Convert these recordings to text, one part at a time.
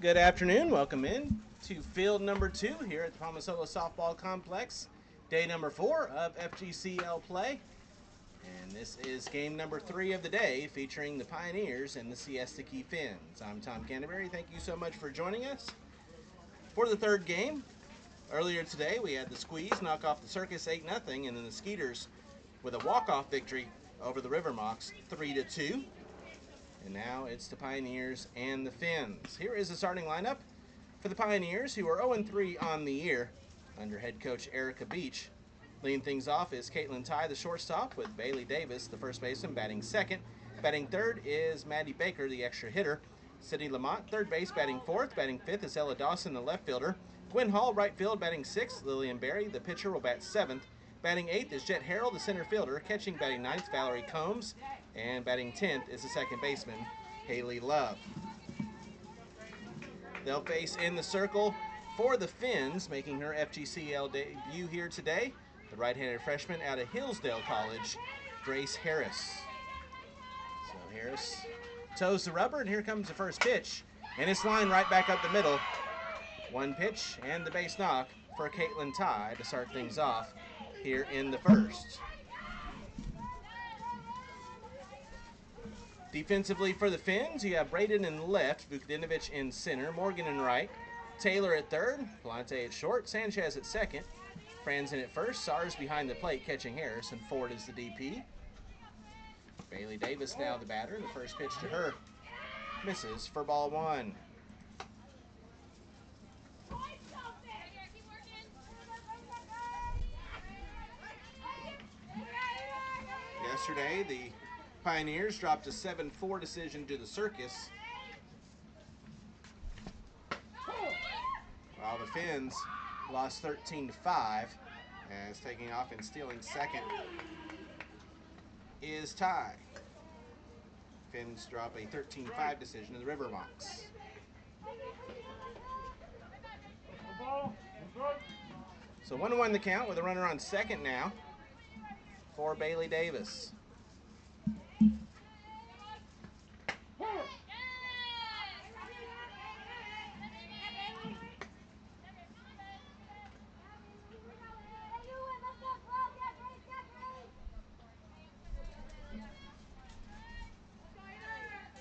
Good afternoon. Welcome in to field number 2 here at the Palmasolo Softball Complex. Day number 4 of FGCL play. And this is game number 3 of the day featuring the Pioneers and the Siesta Key Phinz. I'm Tom Canterbury. Thank you so much for joining us. For the third game, earlier today we had the Squeeze knock off the Circus 8-0 and then the Skeeters with a walk-off victory over the River Mocs 3-2. And now it's the Pioneers and the Phinz. Here is the starting lineup for the Pioneers, who are 0-3 on the year under head coach Erica Beach. Leading things off is Caitlin Ty, the shortstop, with Bailey Davis, the first baseman, batting second. Batting third is Maddie Baker, the extra hitter. Sydney Lamont, third base, batting fourth. Batting fifth is Ella Dawson, the left fielder. Gwen Hall, right field, batting sixth. Lillian Berry, the pitcher, will bat seventh. Batting 8th is Jet Harrell, the center fielder. Catching batting 9th, Valerie Combs. And batting 10th is the second baseman, Haley Love. They'll face in the circle for the Phinz, making her FGCL debut here today, the right-handed freshman out of Hillsdale College, Grace Harris. So Harris toes the rubber, and here comes the first pitch. And it's lined right back up the middle. One pitch and the base knock for Caitlin Ty to start things off here in the first. Defensively for the Phinz, you have Braden in left, Vukadinovich in center, Morgan in right, Taylor at third, Palante at short, Sanchez at second, Franzen at first, Sars behind the plate catching Harris, and Ford is the DP. Bailey Davis now the batter. The first pitch to her misses for ball one. Yesterday, the Pioneers dropped a 7-4 decision to the Circus, while the Phinz lost 13-5. As taking off and stealing second is Ty. Phinz drop a 13-5 decision to the River Mocs. So 1-1 the count with a runner on second now for Bailey Davis.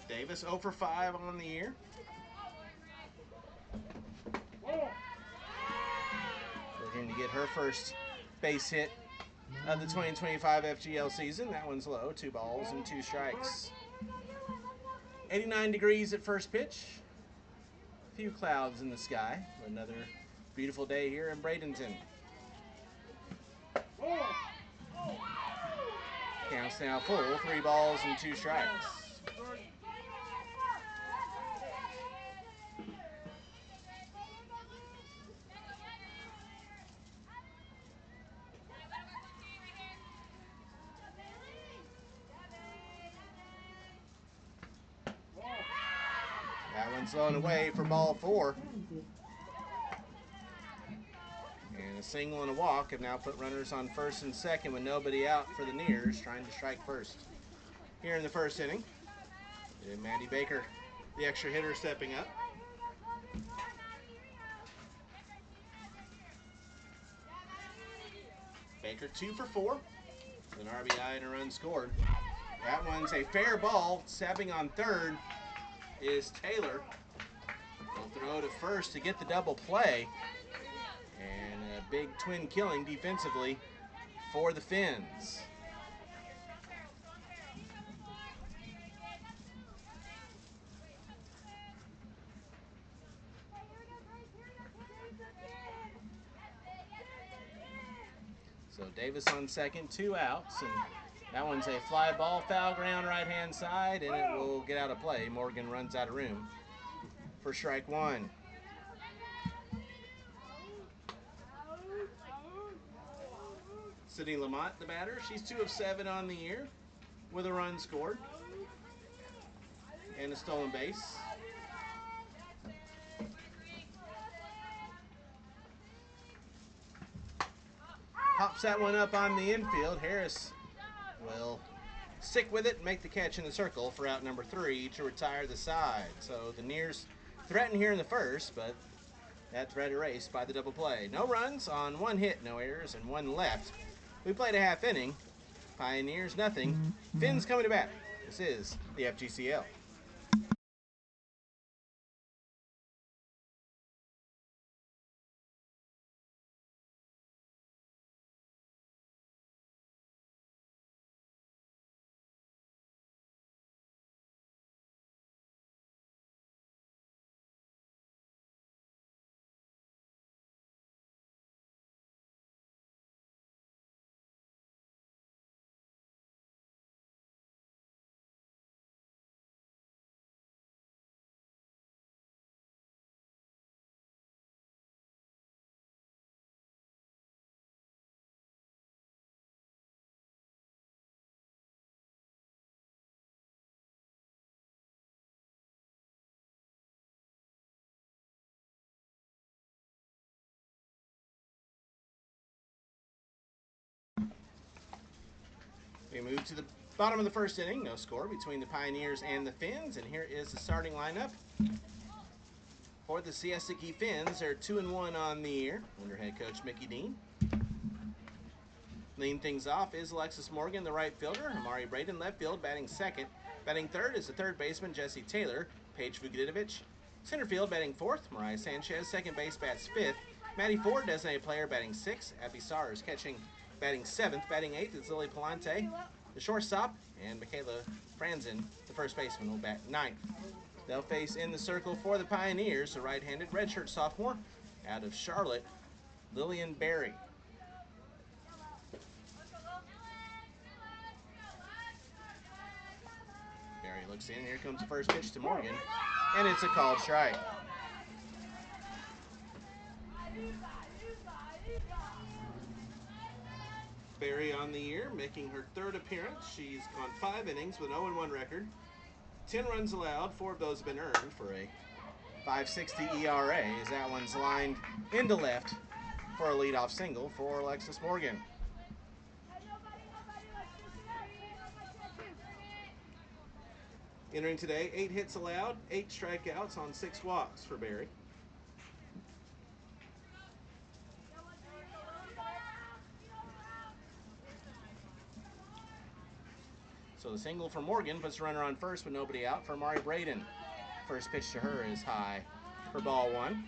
Davis 0 for 5 on the year. Looking to get her first base hit of the 2025 FGL season. That one's low, 2 balls and 2 strikes. 89 degrees at first pitch. A few clouds in the sky. Another beautiful day here in Bradenton. Counts now full, 3 balls and 2 strikes. That one's thrown away for ball 4. And a single and a walk have now put runners on first and second with nobody out for the Nears, trying to strike first. Here in the first inning, and Maddie Baker, the extra hitter, stepping up. Baker 2 for 4, with an RBI and a run scored. That one's a fair ball. Sapping on third is Taylor. Will throw to first to get the double play. And a big twin killing defensively for the Phinz. So Davis on second, 2 outs, and that one's a fly ball, foul ground, right-hand side, and it will get out of play. Morgan runs out of room for strike 1. Sydney Lamont, the batter. She's 2 of 7 on the year with a run scored and a stolen base. Pops that one up on the infield. Harris will stick with it and make the catch in the circle for out number 3 to retire the side. So the Nears threatened here in the first, but that threat erased by the double play. No runs on one hit, no errors, and one left. We played a half inning. Pioneers nothing. Phinz coming to bat. This is the FGCL. We move to the bottom of the first inning. No score between the Pioneers and the Phinz. And here is the starting lineup. For the Siesta Key Phinz, they're 2-1 on the year under head coach Mickey Dean. Leading things off is Alexis Morgan, the right fielder. Amari Braden, left field, batting second. Batting third is the third baseman, Jesse Taylor. Paige Vugadinovich. Center field, batting fourth. Mariah Sanchez, second base, bats fifth. Maddie Ford, designated player, batting sixth. Abby Sars, catching, batting seventh. Batting eighth is Lily Palante, the shortstop. And Michaela Franzen, the first baseman, will bat ninth. They'll face in the circle for the Pioneers, the right-handed redshirt sophomore out of Charlotte, Lillian Berry. Berry looks in. Here comes the first pitch to Morgan, and it's a called strike. Berry on the year, making her third appearance. She's gone 5 innings with an 0-1 record. 10 runs allowed, 4 of those have been earned for a .560 ERA as that one's lined into left for a leadoff single for Alexis Morgan. Entering today, 8 hits allowed, 8 strikeouts on 6 walks for Berry. So the single for Morgan puts the runner on first with nobody out for Amari Braden. First pitch to her is high for ball 1.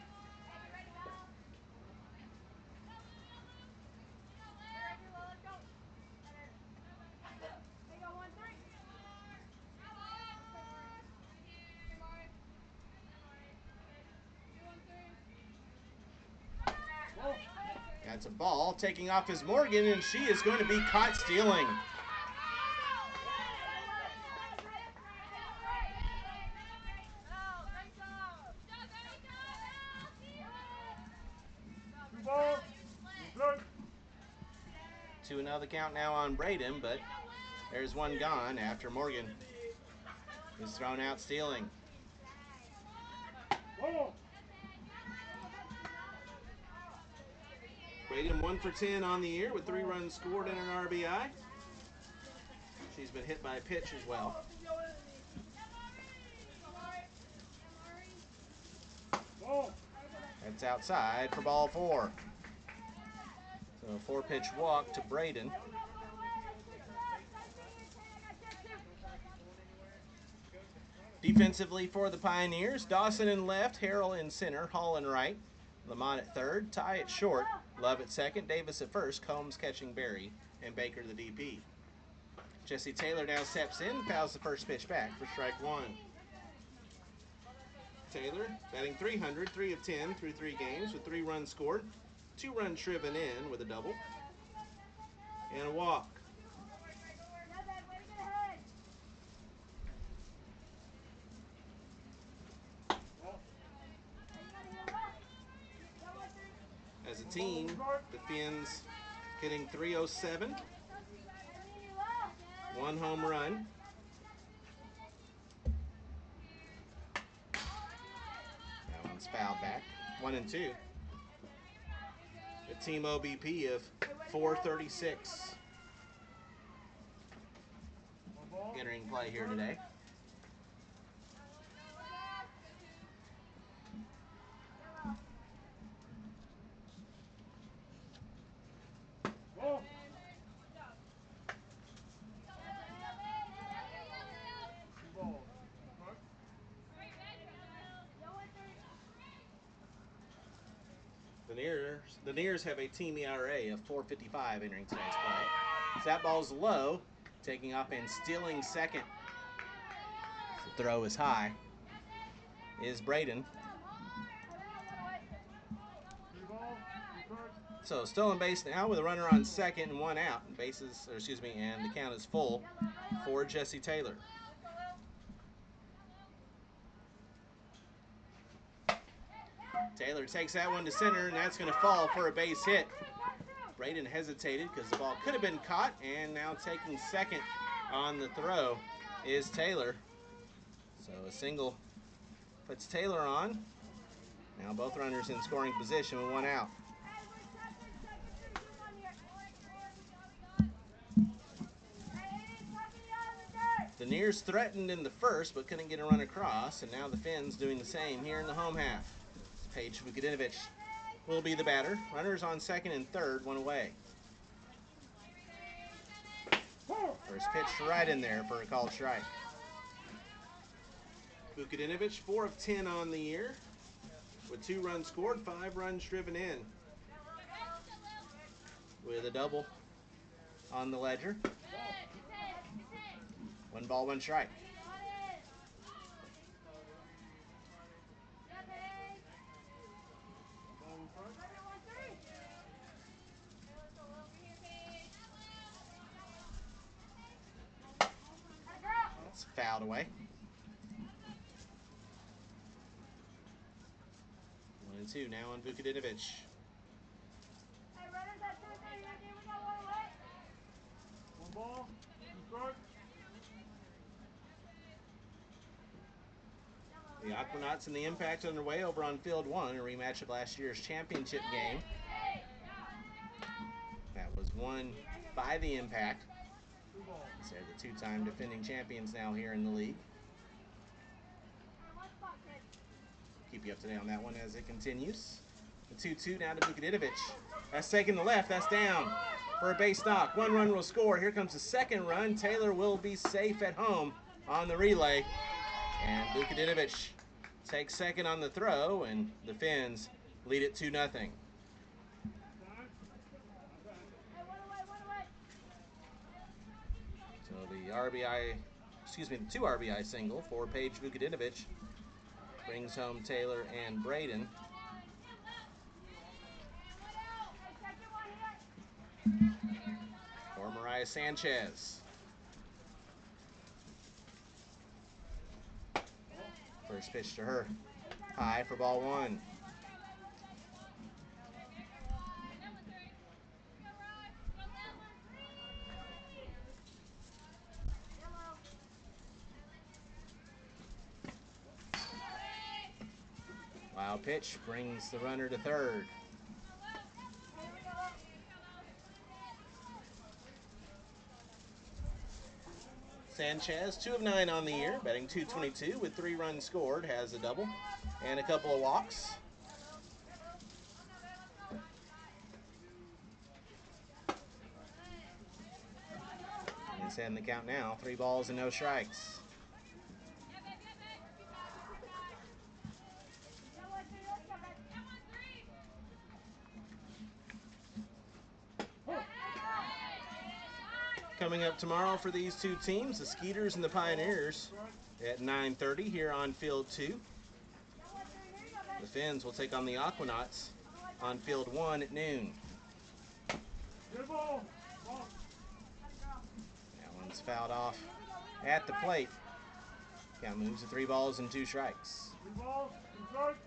That's a ball. Taking off is Morgan, and she is going to be caught stealing. Two and the count now on Braden, but there's one gone after Morgan is thrown out stealing. Braden 1 for 10 on the year with 3 runs scored and an RBI. She's been hit by a pitch as well. That's outside for ball 4. So a 4-pitch walk to Braden. Defensively for the Pioneers, Dawson in left, Harrell in center, Hall in right, Lamont at third, Ty at short, Love at second, Davis at first, Combs catching Berry, and Baker the DP. Jesse Taylor now steps in, fouls the first pitch back for strike 1. Taylor batting .300, 3 of 10 through 3 games with 3 runs scored, 2 runs driven in with a double, and a walk. As a team, the Phinz hitting .307, 1 home run. That one's fouled back, 1 and 2. A team OBP of .436 entering play here today. The Nears have a team ERA of 4.55 entering tonight's play. So that ball's low, taking up and stealing second. The throw is high. Is Braden. So stolen base now with a runner on second and one out. And and the count is full for Jesse Taylor. Taylor takes that one to center, and that's going to fall for a base hit. Braden hesitated because the ball could have been caught, and now taking second on the throw is Taylor. So a single puts Taylor on. Now both runners in scoring position with one out. The Nears threatened in the first, but couldn't get a run across, and now the Phinz doing the same here in the home half. Paige Vukadinovich will be the batter. Runners on second and third, one away. First pitch right in there for a called strike. Vukadinovich, 4 of 10 on the year, with 2 runs scored, 5 runs driven in, with a double on the ledger. 1 ball, 1 strike. It's fouled away. 1-2 now on Vukadinovich. The Aquanauts and the Impact underway over on Field 1, a rematch of last year's championship game. That was won by the Impact. They're the 2-time defending champions now here in the league. Keep you up to date on that one as it continues. The 2-2 now to Vukadinovich. That's taken the left, that's down for a base knock. 1 run will score. Here comes the second run. Taylor will be safe at home on the relay. And Vukadinovich takes second on the throw, and the Phinz lead it 2-0. So the 2 RBI single for Paige Vukadinovich brings home Taylor and Braden. For Mariah Sanchez. First pitch to her. High for ball 1. Wild pitch brings the runner to third. Sanchez, 2 of 9 on the year, batting .222 with 3 runs scored, has a double and a couple of walks. He's heading the count now, 3 balls and no strikes. Coming up tomorrow for these 2 teams, the Skeeters and the Pioneers at 9:30 here on Field 2. The Phinz will take on the Aquanauts on Field 1 at noon. That one's fouled off at the plate. Count moves to 3 balls and 2 strikes. 3 balls, 2 strikes.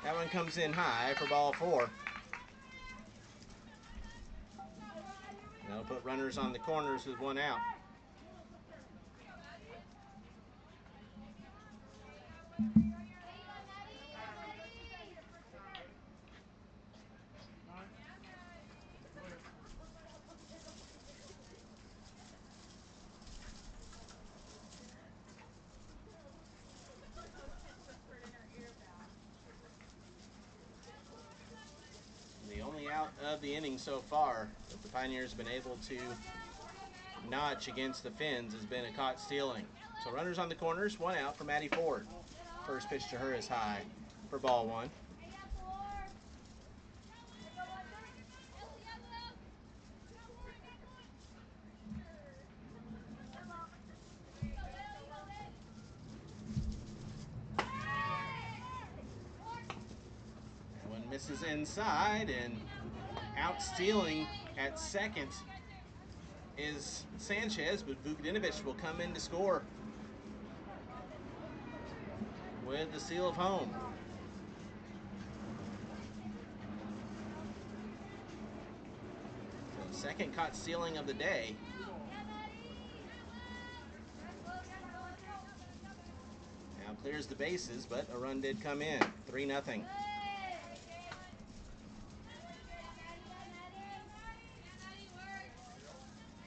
That one comes in high for ball 4. That'll put runners on the corners with 1 out. of the inning so far that the Pioneers have been able to notch against the Phinz has been a caught stealing. So runners on the corners, 1 out for Maddie Ford. First pitch to her is high for ball 1. That one misses inside, and out stealing at second is Sanchez, but Vukadinovich will come in to score with the seal of home. So second caught stealing of the day. Now clears the bases, but a run did come in. 3-0.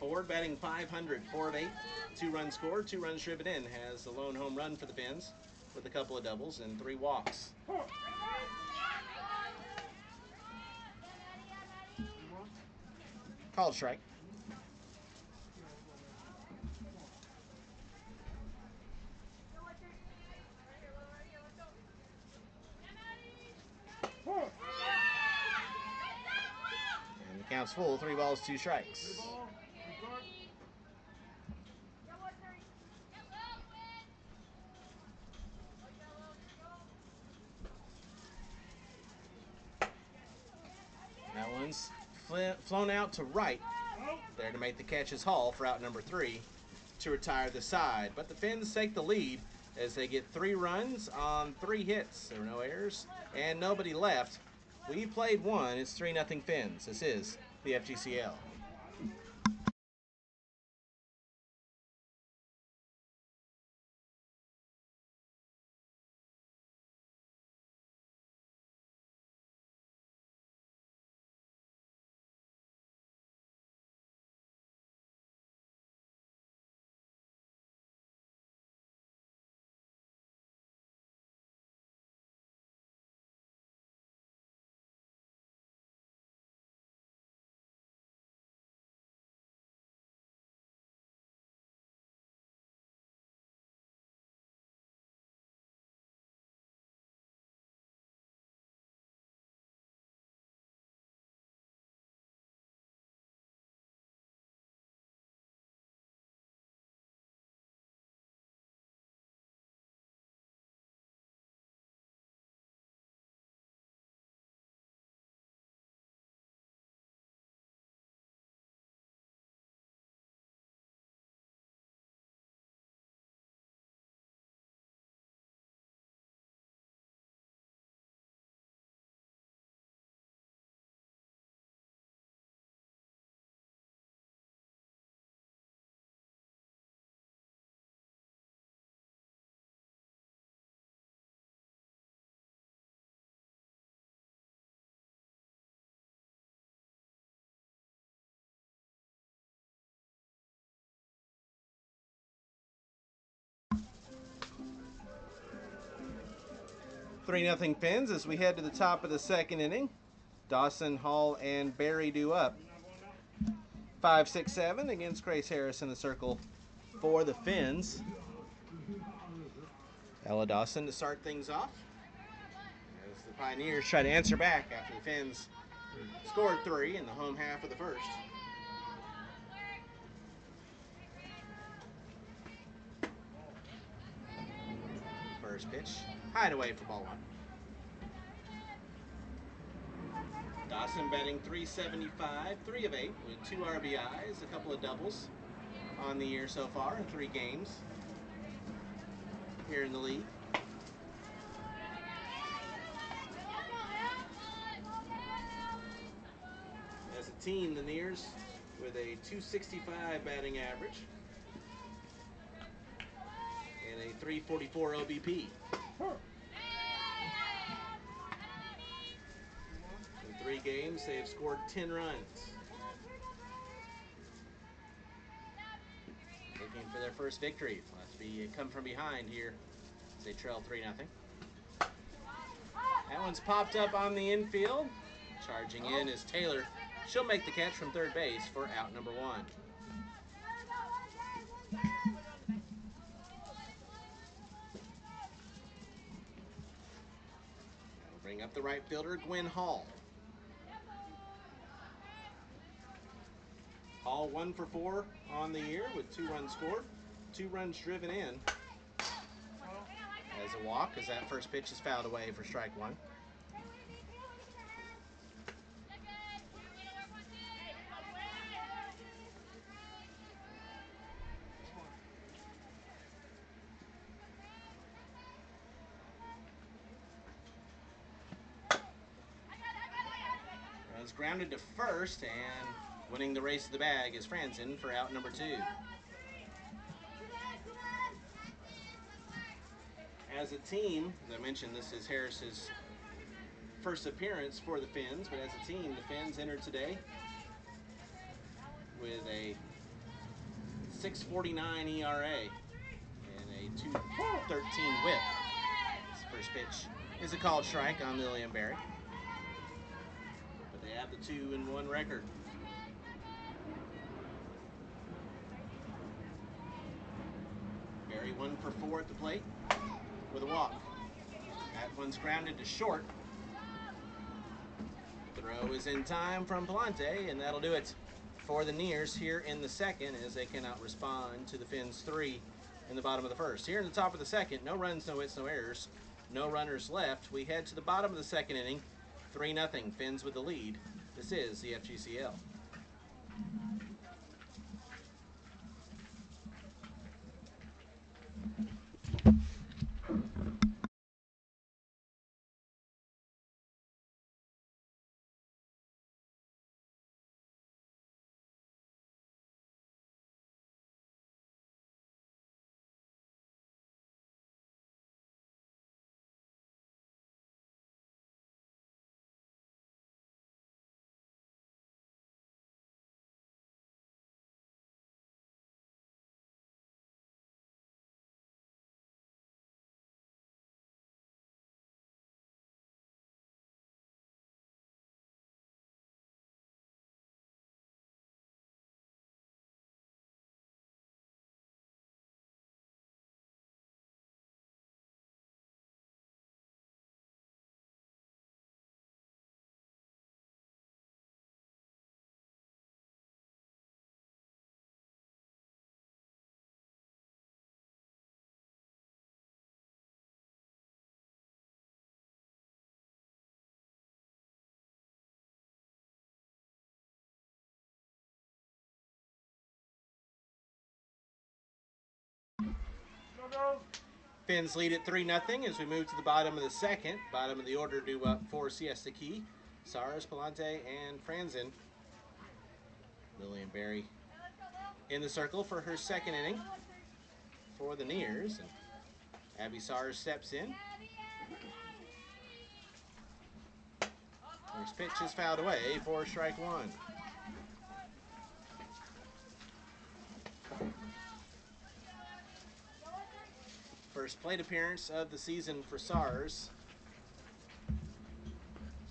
Ford batting .500, 4 of 8, 2 runs scored, 2 runs driven in. Has a lone home run for the Phinz with a couple of doubles and 3 walks. Called strike. And the count's full, 3 balls, 2 strikes. That one's flown out to right. There to make the catch is Hall for out number 3 to retire the side. But the Phinz take the lead as they get 3 runs on 3 hits. There were no errors and nobody left. We played 1. It's 3-0 Phinz. This is the FGCL. Three nothing Phinz as we head to the top of the second inning. Dawson, Hall, and Barry due up. 5, 6, 7 against Grace Harris in the circle for the Phinz. Ella Dawson to start things off as the Pioneers try to answer back after the Phinz scored 3 in the home half of the first. First pitch, hideaway for ball 1. Dawson batting .375, 3 of 8 with 2 RBIs, a couple of doubles on the year so far in 3 games here in the league. As a team, the Neers with a .265 batting average and a .344 OBP. In 3 games, they have scored 10 runs. Looking for their first victory. Must be come from behind here as they trail 3-0. That one's popped up on the infield. Charging in is Taylor She'll make the catch from third base for out number 1. That'll bring up the right fielder, Gwen Hall. Hall 1 for 4 on the year with 2 runs scored, 2 runs driven in. As a walk, as that first pitch is fouled away for strike 1. Runs grounded to first, and winning the race to the bag is Phinz for out number 2. As a team, as I mentioned, this is Harris's first appearance for the Phinz, but as a team, the Phinz entered today with a 6.49 ERA and a 2.13 whip. This first pitch is a called strike on Lillian Berry, but they have the 2-1 record. Berry 1 for 4 at the plate with a walk. That one's grounded to short. Throw is in time from Palante, and that'll do it for the Nears here in the second, as they cannot respond to the Phinz 3 in the bottom of the first. Here in the top of the second, no runs, no hits, no errors, no runners left. We head to the bottom of the second inning, 3-0, Phinz with the lead. This is the FGCL. Phinz lead at 3-0 as we move to the bottom of the second. Bottom of the order due up for Siesta Key, Sars, Palante, and Franzen. Lillian Berry in the circle for her second inning for the Nears. And Abby Sars steps in. First pitch is fouled away for strike 1. First plate appearance of the season for Sars.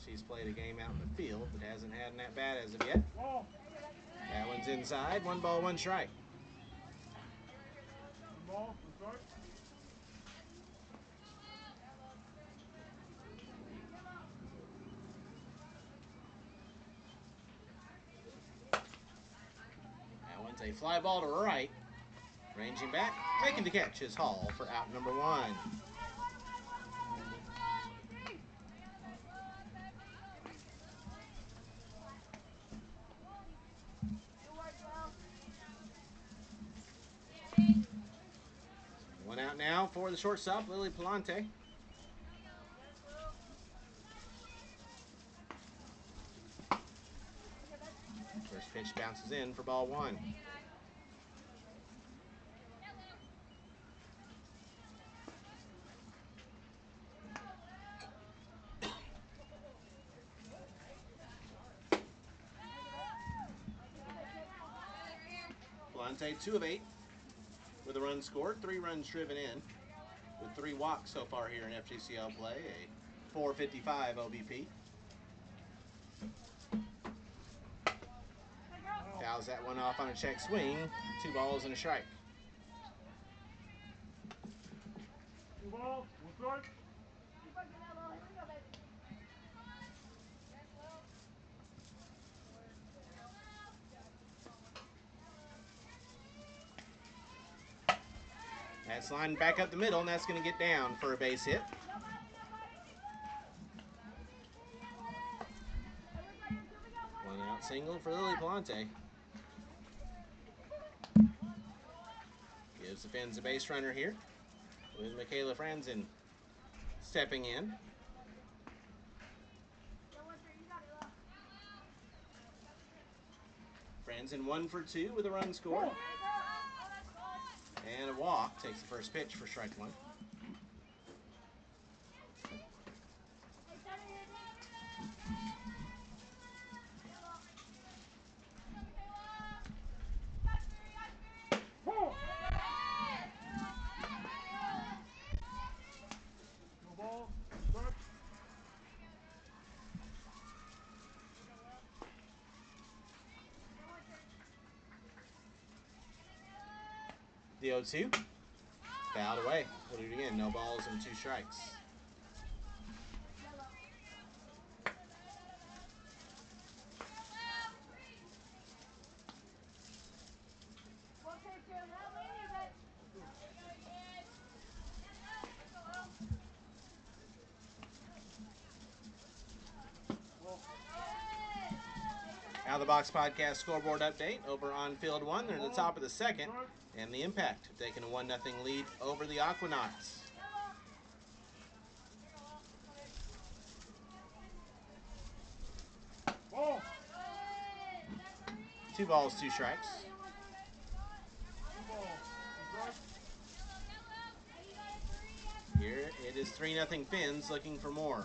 She's played a game out in the field, but hasn't had an at-bat as of yet. That one's inside. 1 ball, 1 strike. That one's a fly ball to right. Ranging back, making the catch is Hall for out number 1. One out now for the shortstop, Lily Palante. First pitch bounces in for ball 1. Palante 2 of 8 with a run scored, 3 runs driven in, with 3 walks so far here in FGCL play, a .455 OBP. Fouls that one off on a check swing. 2 balls and a strike. 2 balls, 1 strike. That's lined back up the middle, and that's going to get down for a base hit. One out single for Lily Palante. Gives the Phinz a base runner here with Michaela Franzen stepping in. Franzen 1 for 2 with a run scored. And a walk. Takes the first pitch for strike 1. The 0-2. Fouled away. We'll do it again. No balls and 2 strikes. Out of the Box Podcast scoreboard update over on Field 1. They're at the top of the second. And the Impact have taken a 1-0 lead over the Aquanauts. Ball. 2 balls, 2 strikes. 2 balls, 2 strikes. Here it is 3-0 Phinz looking for more.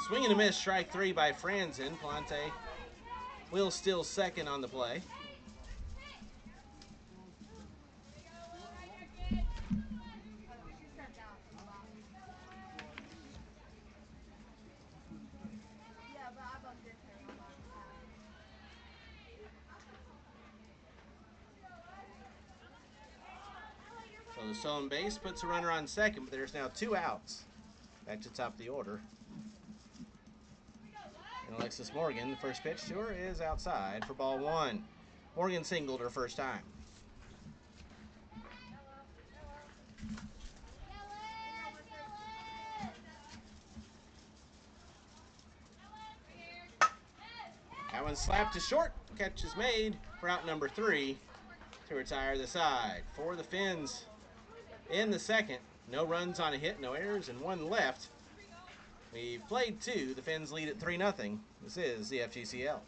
Swing and a miss, strike 3 by Franzen. Palante will still second on the play. So the stolen base puts a runner on second, but there's now 2 outs. Back to the top of the order. And Alexis Morgan, the first pitch to her, is outside for ball 1. Morgan singled her first time. That one slapped to short. Catch is made for out number 3 to retire the side. For the Phinz in the second. No runs on a hit, no errors, and 1 left. We've played 2. The Phinz lead at 3-0. This is the FGCL.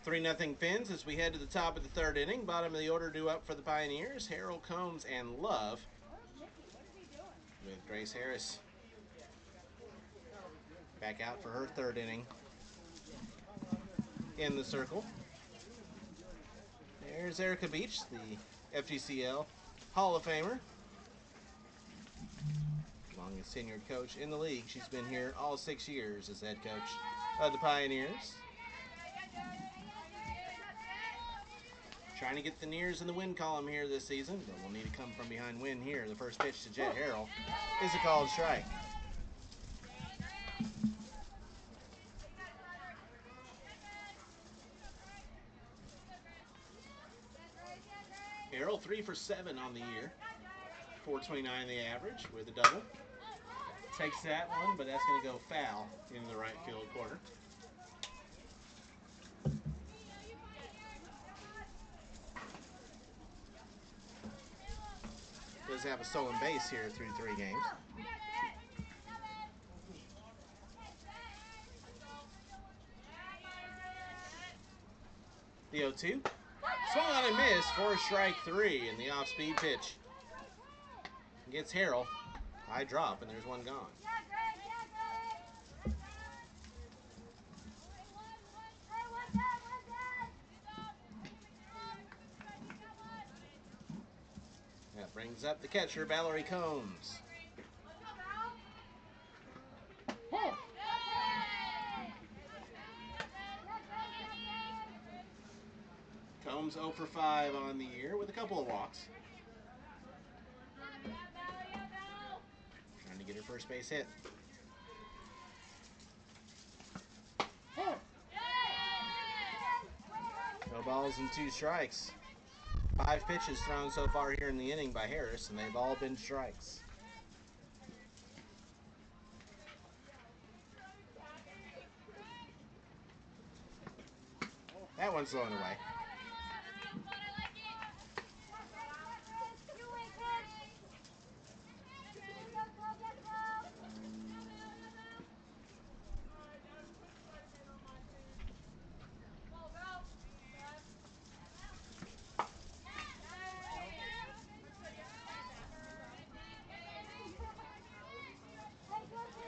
Three nothing Phinz as we head to the top of the 3rd inning. Bottom of the order due up for the Pioneers. Harold, Combs, and Love. With Grace Harris back out for her 3rd inning in the circle. There's Erica Beach, the FGCL Hall of Famer. Longest tenured coach in the league. She's been here all 6 years as head coach of the Pioneers. Trying to get the Nears in the win column here this season, but we'll need to come from behind win here. The first pitch to Jet Harrell is a called strike. Harrell 3 for 7 on the year. 429 the average with a double. Takes that one, but that's going to go foul in the right field corner. Does have a stolen base here through 3 games. The 0-2. Swung on and missed for strike 3 in the off-speed pitch. Gets Harrell. High drop, and there's one gone. That brings up the catcher, Valerie Combs. Combs 0 for 5 on the year with a couple of walks. Trying to get her first base hit. No balls and 2 strikes. 5 pitches thrown so far here in the inning by Harris, and they've all been strikes. That one's thrown away.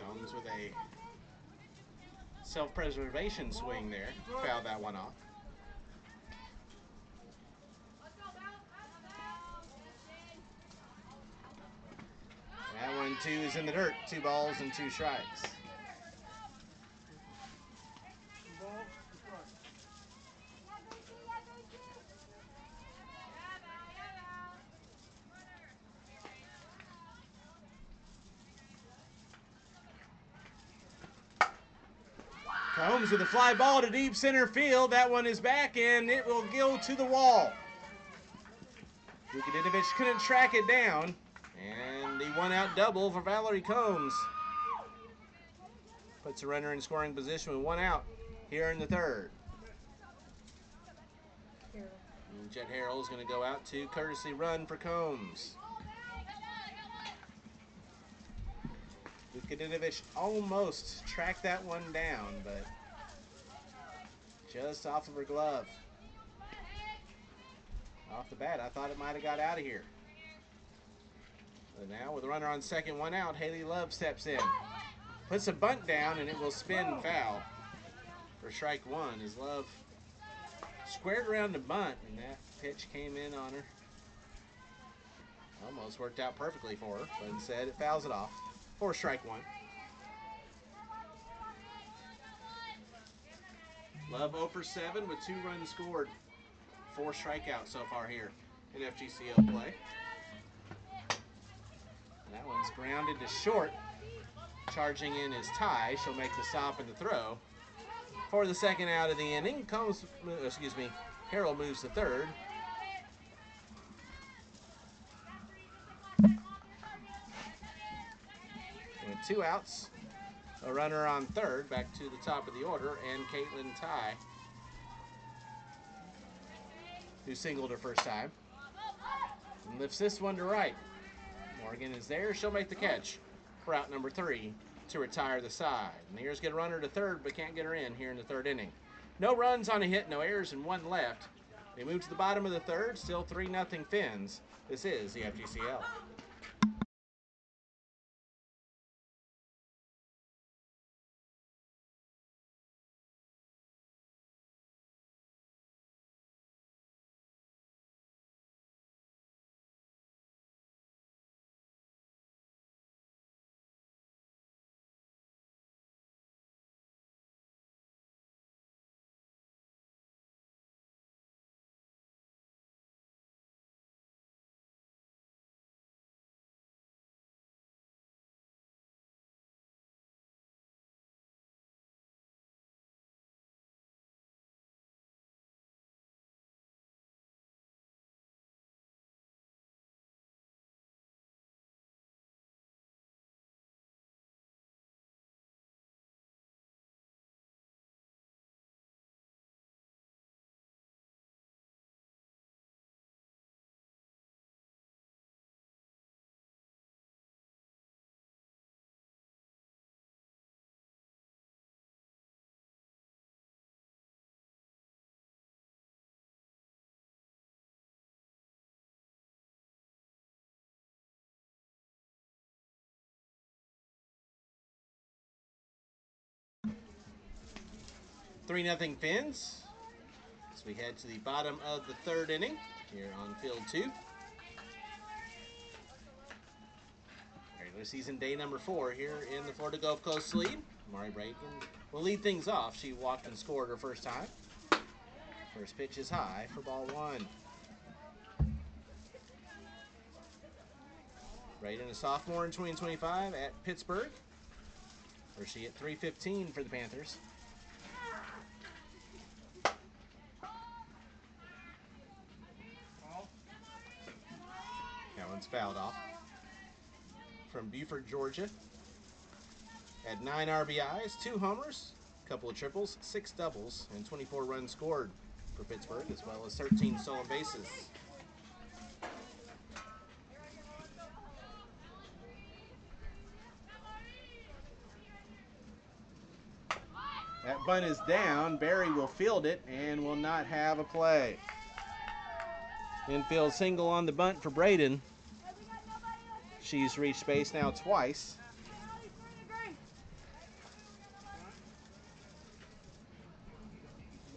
Combs with a self-preservation swing there. Fouled that one off. That one, too, is in the dirt. 2 balls and 2 strikes. 2 balls, 2 strikes. Combs with a fly ball to deep center field. That one is back, and it will go to the wall. Vukadinovic couldn't track it down, and the 1-out double for Valerie Combs. Puts a runner in scoring position with 1 out here in the 3rd. And Jet Harrell is going to go out to courtesy run for Combs. Vukadinovic almost tracked that one down, but just off of her glove. Off the bat, I thought it might have got out of here. But now with a runner on second, 1 out, Haley Love steps in. Puts a bunt down, and it will spin foul for strike 1 as Love squared around the bunt, and that pitch came in on her. Almost worked out perfectly for her, but instead it fouls it off for strike 1. Love 0 for 7 with 2 runs scored. 4 strikeouts so far here in FGCL play. That one's grounded to short. Charging in is Ty. She'll make the stop and the throw. For the 2nd out of the inning, Harrell moves to 3rd. With 2 outs, a runner on 3rd, back to the top of the order, and Caitlin Ty, who singled her first time, and lifts this one to right. Morgan is there. She'll make the catch for out number 3 to retire the side. And here's get a runner to 3rd, but can't get her in here in the 3rd inning. No runs on a hit, no errors, and 1 left. They move to the bottom of the 3rd, still 3-0 Phinz. This is the FGCL. 3-0 Phinz. As we head to the bottom of the third inning here on field 2. Regular season day number 4 here in the Florida Gulf Coast League. Mari Brayton will lead things off. She walked and scored her first time. First pitch is high for ball 1. Brayton, a sophomore in 2025 at Pittsburgh, where she hit .315 for the Panthers. That one's fouled off. From Beaufort, Georgia. Had 9 RBIs, 2 homers, a couple of triples, 6 doubles, and 24 runs scored for Pittsburgh, as well as 13 stolen bases. That bunt is down. Barry will field it and will not have a play. Infield single on the bunt for Brayton. She's reached base now twice.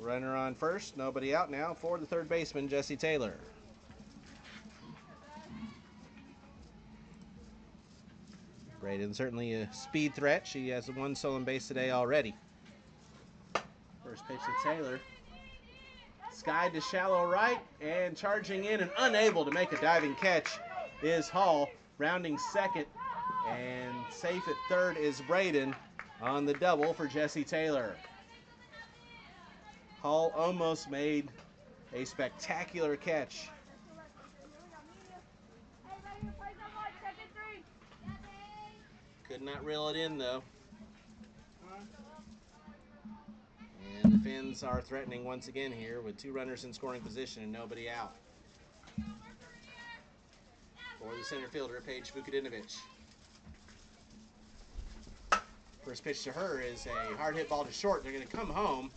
Runner on first, nobody out now for the third baseman, Jesse Taylor. Brayton certainly a speed threat. She has 1 stolen base today already. First pitch to Taylor. Skied to shallow right and charging in and unable to make a diving catch is Hall. Rounding second and safe at third is Brayton on the double for Jesse Taylor. Hall almost made a spectacular catch. Could not reel it in though. And the Phinz are threatening once again here with 2 runners in scoring position and nobody out. For the center fielder, Paige Vukadinovich. First pitch to her is a hard hit ball to short. They're going to come home.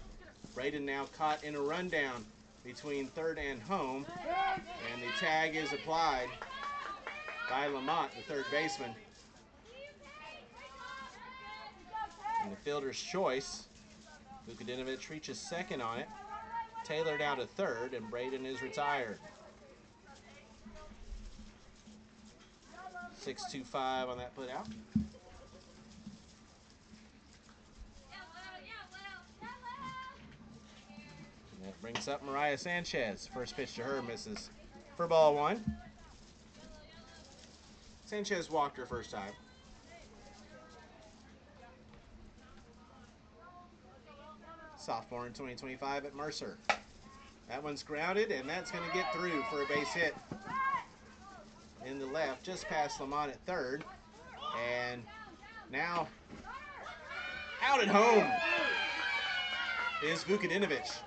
Brayton now caught in a rundown between third and home. And the tag is applied by Lamont, the third baseman. And the fielder's choice. Vukadinovich reaches second on it. Taylor down to third, and Brayton is retired. 6-2-5 on that put out. And that brings up Mariah Sanchez. First pitch to her misses for ball 1. Sanchez walked her first time. Sophomore in 2025 at Mercer. That one's grounded, and that's going to get through for a base hit. In the left, just past Lamont at third. And now, out at home is Vukadinovich.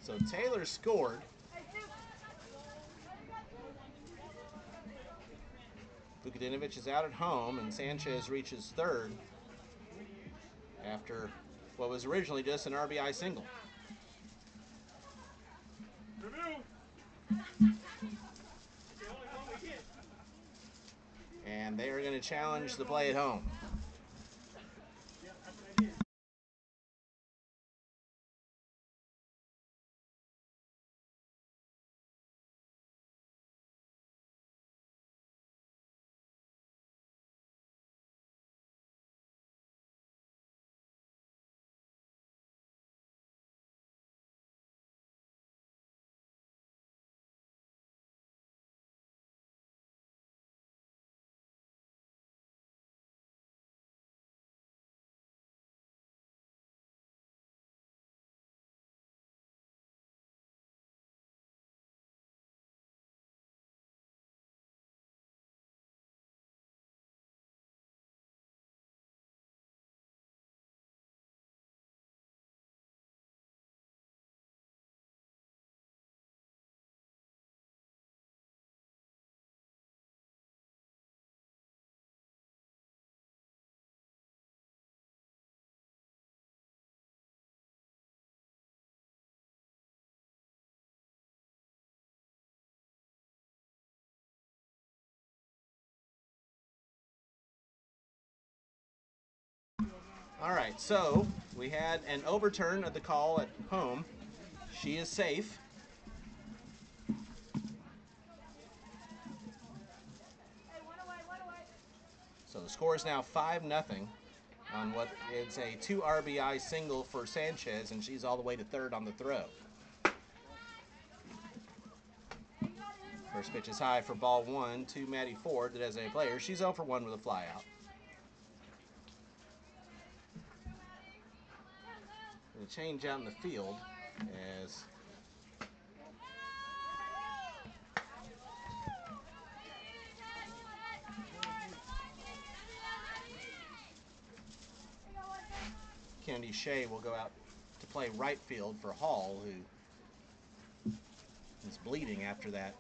So Taylor scored. Vukadinovich is out at home, and Sanchez reaches third after what was originally just an RBI single. And they are going to challenge the play at home. All right, so we had an overturn of the call at home. She is safe. So the score is now 5-0 on what is a 2 RBI single for Sanchez, and she's all the way to third on the throw. First pitch is high for ball 1 to Maddie Ford, the designated player. She's 0 for 1 with a flyout. And a change out in the field as Kennedy Shea will go out to play right field for Hall, who is bleeding after that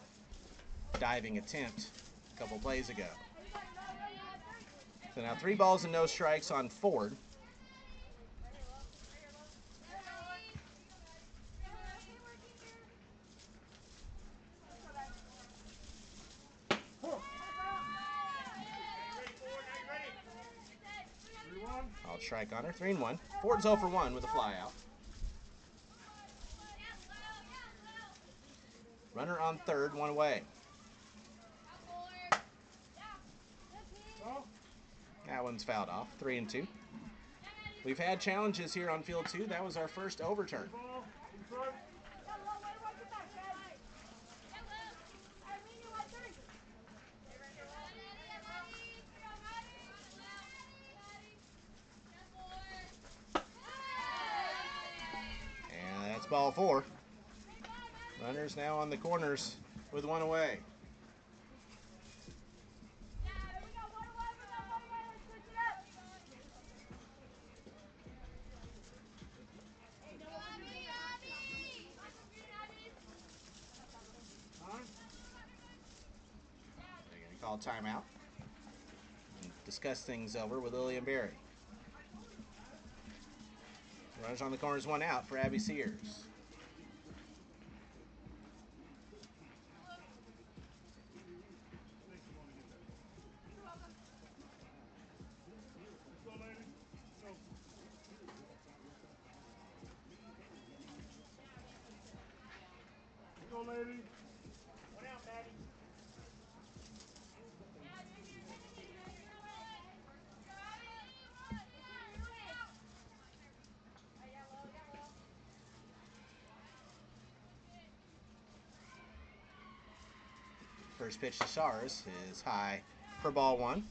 diving attempt a couple plays ago. So now 3 balls and no strikes on Ford. I'll strike on her. 3-1. Ford's 0 for 1 with a flyout. Runner on third, 1 away. That one's fouled off. 3-2. We've had challenges here on field 2. That was our first overturn. And that's ball 4. Runners now on the corners with 1 away. They're going to call timeout and discuss things over with Lillian Berry. Runners on the corners, 1 out for Abby Sears. Go, lady. 1 out, Maddie. First pitch to Stars is high for ball 1.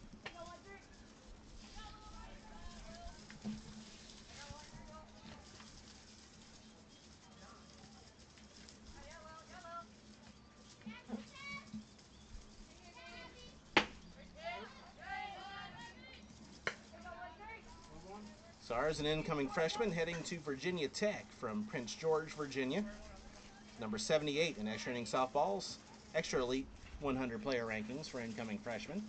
Stars, an incoming freshman heading to Virginia Tech from Prince George, Virginia. Number 78 in extra inning softballs. Extra elite 100 player rankings for incoming freshmen.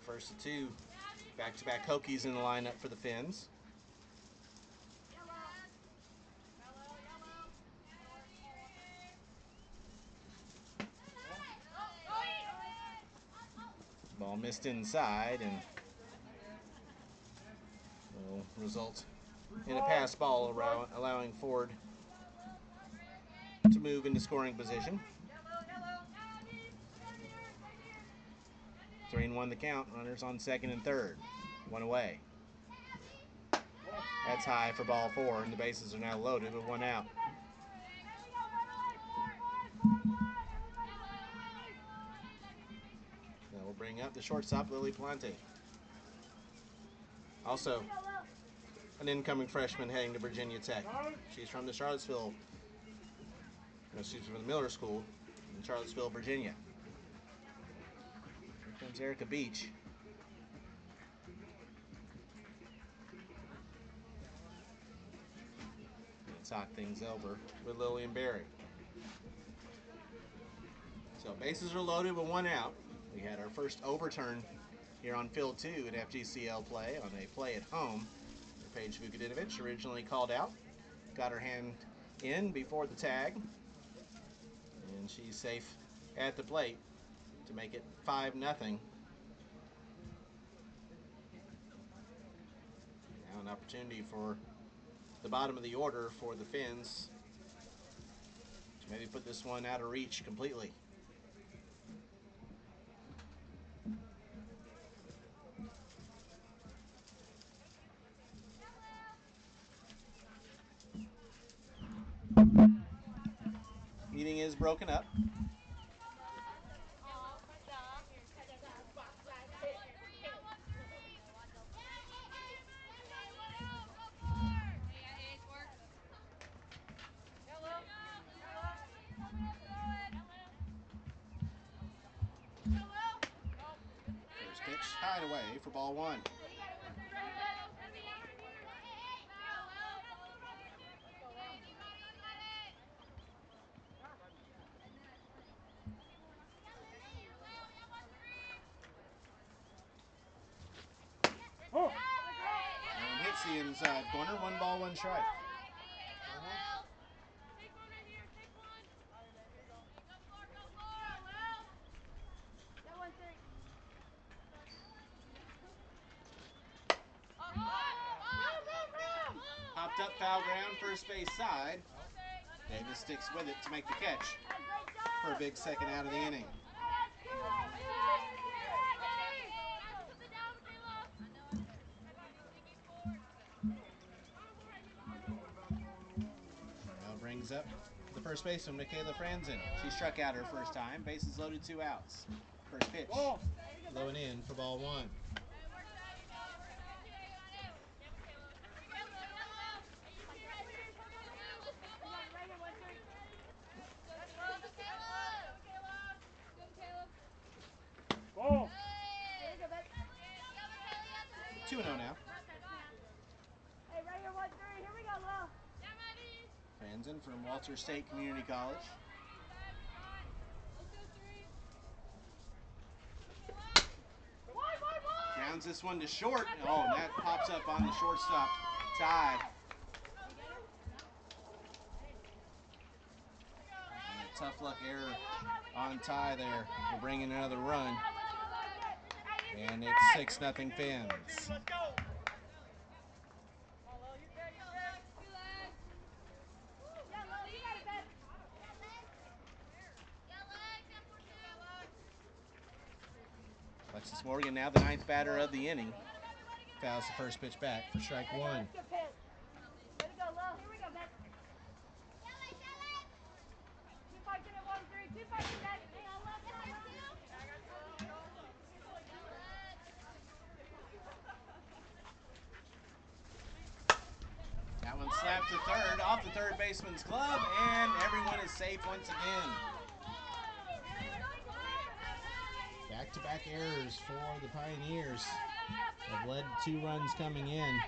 First of 2 back-to-back Hokies in the lineup for the Phinz. Ball missed inside and will result in a pass ball, allowing Ford to move into scoring position. 3-1 the count. Runners on second and third. 1 away. That's high for ball 4, and the bases are now loaded with 1 out. That will bring up the shortstop, Lily Plante. Also, an incoming freshman heading to Virginia Tech. She's from the Charlottesville, she's from the Miller School in Charlottesville, Virginia. Here comes Erica Beach. Let's talk things over with Lillian Berry. So bases are loaded with 1 out. We had our first overturn here on field 2 at FGCL play on a play at home. Paige Vukadinovich originally called out, got her hand in before the tag, and she's safe at the plate to make it 5-0. Now an opportunity for the bottom of the order for the Phinz to maybe put this one out of reach completely. Meeting is broken up. First pitch, high away for ball one. And hits the inside corner. 1-1 strike. Popped up, foul ground, first base side. Davis sticks with it to make the catch for a big second out of the inning. Now brings up the first baseman, Michaela Franzen. She struck out her first time. Bases loaded, 2 outs. First pitch, low and in for ball one. Ball. 2-0 now. Hey, right here, 1-3. Here we go, Lil. Franzen from Walter State Community College. Grounds this one to short. Oh, and that pops up on the shortstop. Tie. And a tough luck error on Ty there. We'll bring in another run. And it's 6-0 Phinz. Let's go. Alexis Morgan, now the 9th batter of the inning. Fouls the first pitch back for strike one. Way to go, Lil. Here we go, Ben. Keep punching at 1-3. Keep punching, Ben. Hang on, left side. That one slapped to third, off the third baseman's glove, and everyone is safe once again. Back-to-back errors for the Pioneers have led to 2 runs coming in.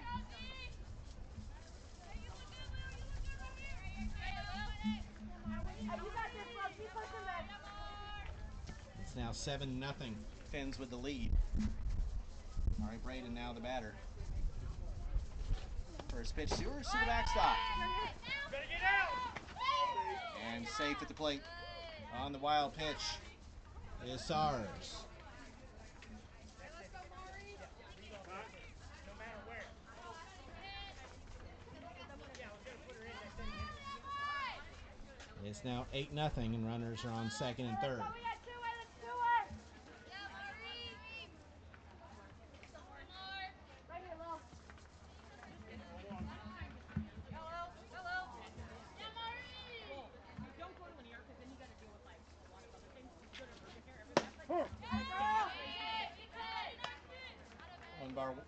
It's now 7-0. Phinz with the lead. All right, Braden now the batter. First pitch to her, to the backstop. Better get out. And safe at the plate on the wild pitch is SARS. No matter where. Yeah, I was going to put her in that thing. It's now 8-0, and runners are on second and third.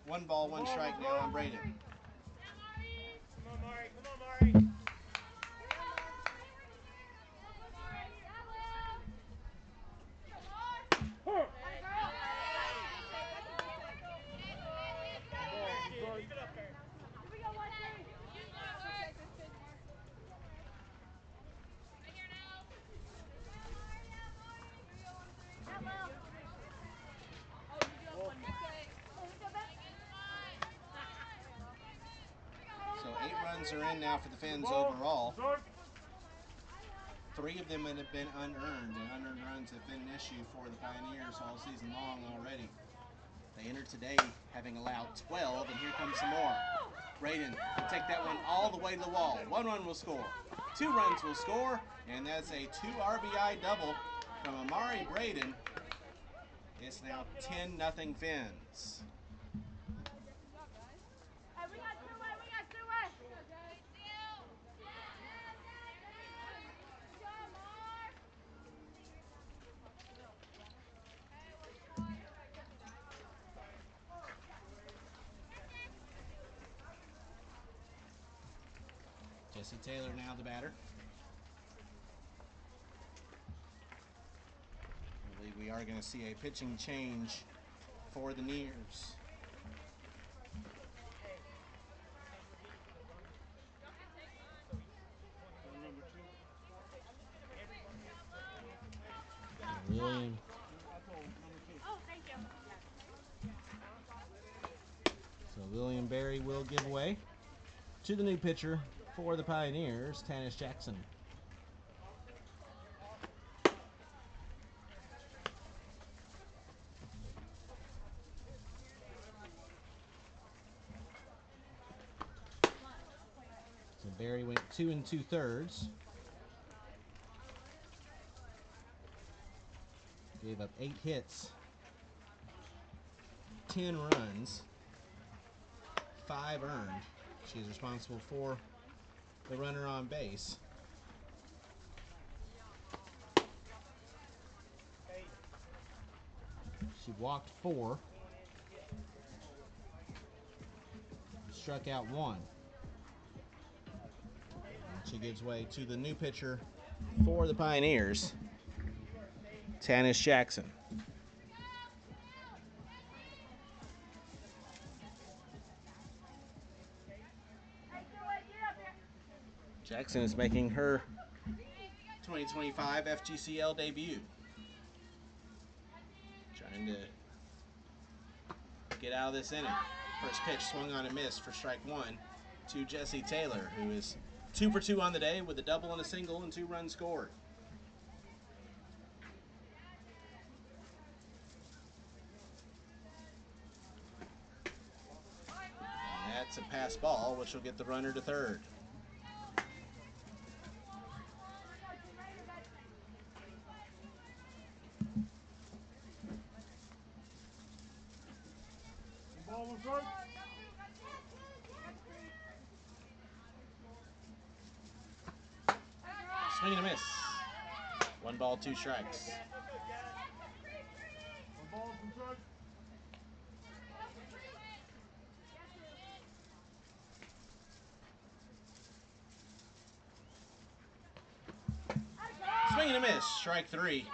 One ball, one strike now on Braden. Come on, Mari. Come on, Mari. Leave it up there. So 8 runs are in now for the Phinz overall. 3 of them have been unearned, and unearned runs have been an issue for the Pioneers all season long already. They entered today having allowed 12, and here comes some more. Braden will take that one all the way to the wall. 1 run will score. 2 runs will score, and that's a 2 RBI double from Amari Braden. It's now 10-0 Phinz. Jesse Taylor now the batter. I believe we are going to see a pitching change for the Nears. William. Oh, thank you. So William Berry will give way to the new pitcher for the Pioneers, Tanis Jackson. So Berry went 2 2/3. Gave up 8 hits, 10 runs, 5 earned. She's responsible for the runner on base. She walked 4, struck out 1. And she gives way to the new pitcher for the Pioneers, Tanis Jackson. Jackson is making her 2025 FGCL debut. Trying to get out of this inning. First pitch swung on and missed for strike 1 to Jesse Taylor, who is 2 for 2 on the day with a double and a single and 2 runs scored. And that's a pass ball, which will get the runner to third. Ball was right. Swing and a miss. 1 ball, 2 strikes. Ball from third. Swing and a miss. Strike 3.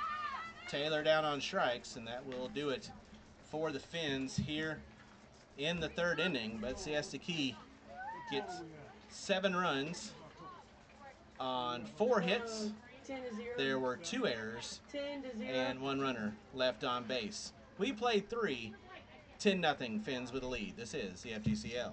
Taylor down on strikes, and that will do it for the Phinz here in the 3rd inning. But Siesta Key gets 7 runs on 4 hits. There were 2 errors and 1 runner left on base. We played 3. 10-0 Phinz with a lead. This is the FGCL.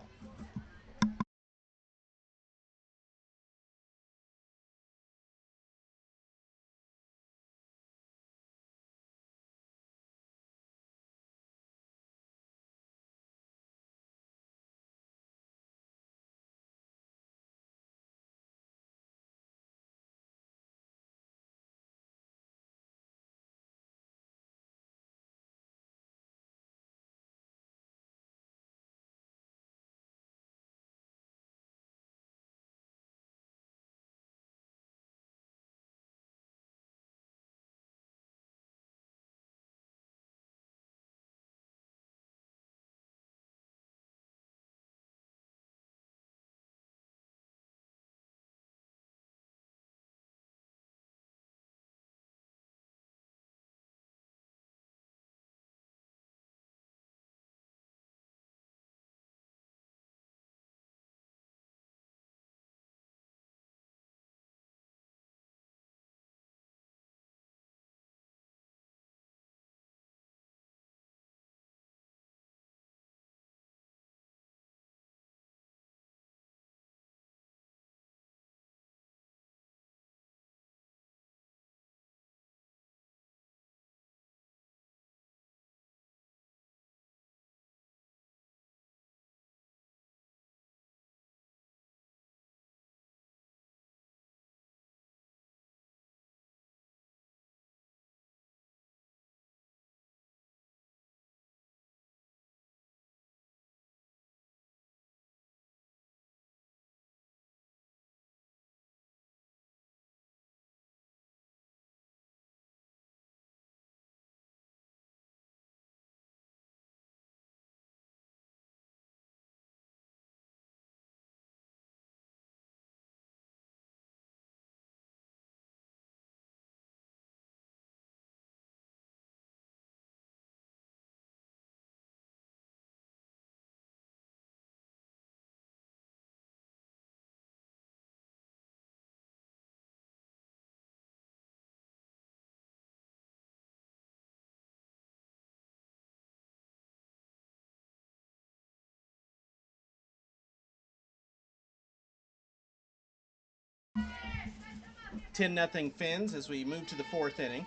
10-0 Phinz as we move to the 4th inning.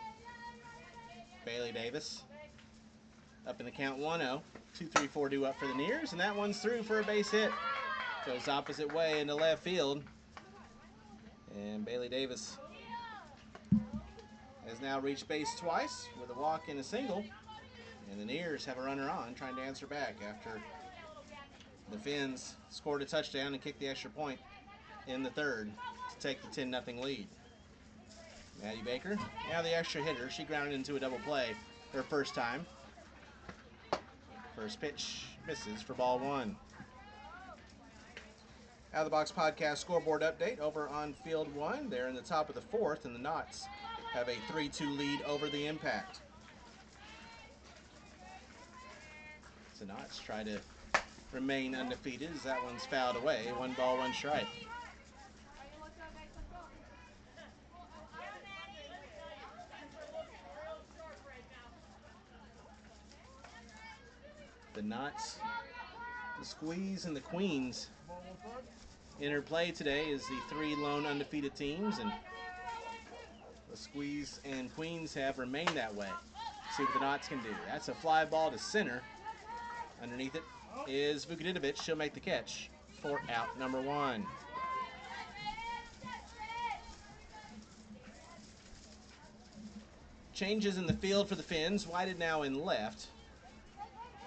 Bailey Davis up in the count 1-0. 2-3-4 due up for the Nears, and that one's through for a base hit. Goes opposite way into left field. And Bailey Davis has now reached base twice with a walk and a single. And the Nears have a runner on, trying to answer back after the Phinz scored a touchdown and kicked the extra point in the 3rd to take the 10-0 lead. Maddie Baker, now the extra hitter. She grounded into a double play her first time. First pitch misses for ball 1. Out of the Box podcast scoreboard update over on field 1. They're in the top of the 4th, and the Knots have a 3-2 lead over the Impact. The Knots try to remain undefeated as that one's fouled away. 1 ball, 1 strike. The Knots, the Squeeze, and the Queens interplay today as the 3 lone undefeated teams, and the Squeeze and Queens have remained that way. See what the Knots can do. That's a fly ball to center. Underneath it is Vukadinovic. She'll make the catch for out number 1. Changes in the field for the Phinz. Whited now in left.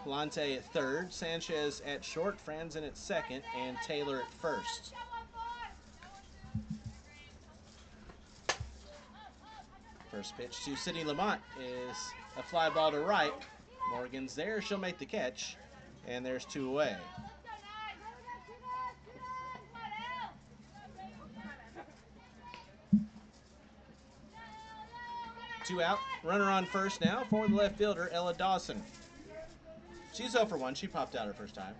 Lante at 3rd. Sanchez at short. Franzen at 2nd. And Taylor at 1st. First pitch to Sydney Lamont is a fly ball to right. Morgan's there. She'll make the catch. And there's 2 away. Two out. Runner on first now for the left fielder, Ella Dawson. She's 0 for 1. She popped out her first time.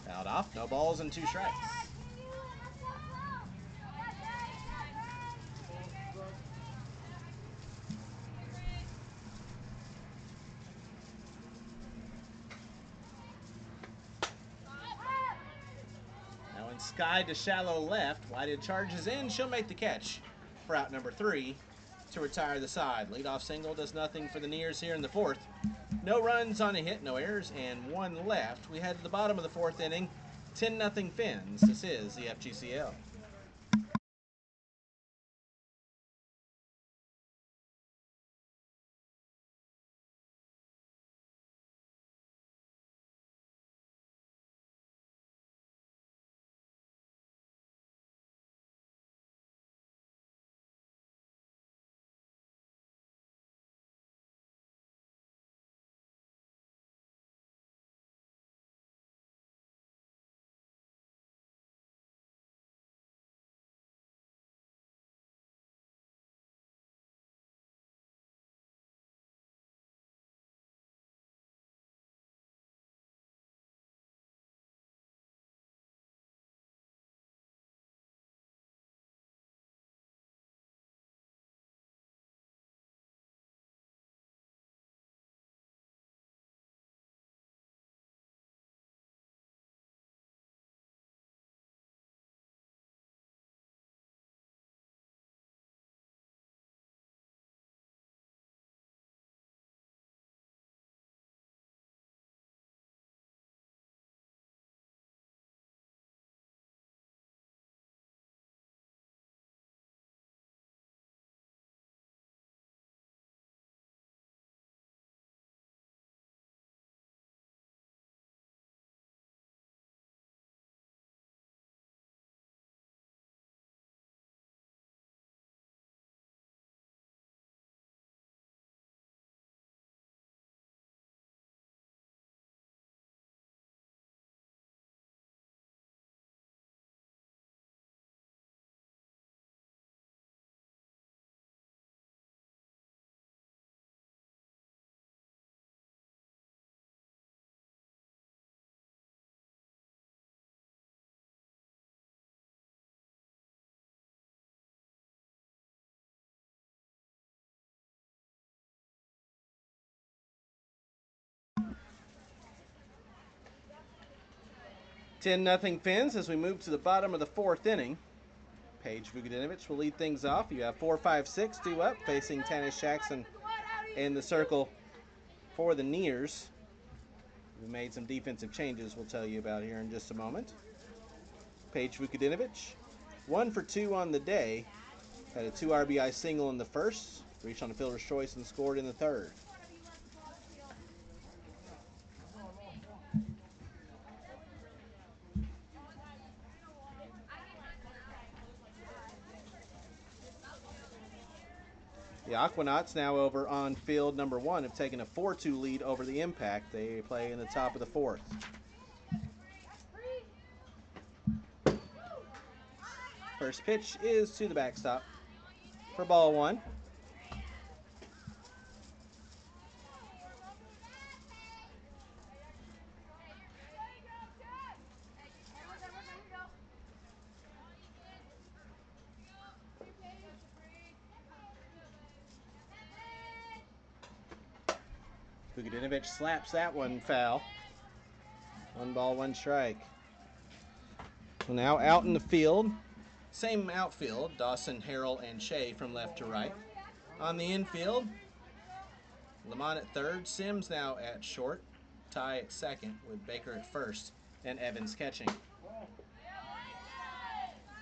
Fouled off. No balls and 2 strikes. Now in Sky to shallow left. Whited charges in. She'll make the catch for out number 3 to retire the side. Leadoff single does nothing for the Nears here in the 4th. No runs on a hit, no errors, and 1 left. We head to the bottom of the 4th inning. 10-0 Phinz. This is the FGCL. 10-0 Phinz as we move to the bottom of the 4th inning. Paige Vukadinovich will lead things off. You have 4, 5, 6 due up, facing Tanis Jackson in the circle for the Nears. We made some defensive changes we'll tell you about here in just a moment. Paige Vukadinovich, 1 for 2 on the day. Had a 2 RBI single in the first, reached on a fielder's choice and scored in the third. The Aquanauts now over on field number 1 have taken a 4-2 lead over the Impact. They play in the top of the 4th. First pitch is to the backstop for ball 1. Vukadinovich slaps that one foul. 1 ball, 1 strike. So now out in the field, same outfield, Dawson, Harrell, and Shea from left to right. On the infield, Lamont at third, Sims now at short, Ty at second with Baker at first, and Evans catching.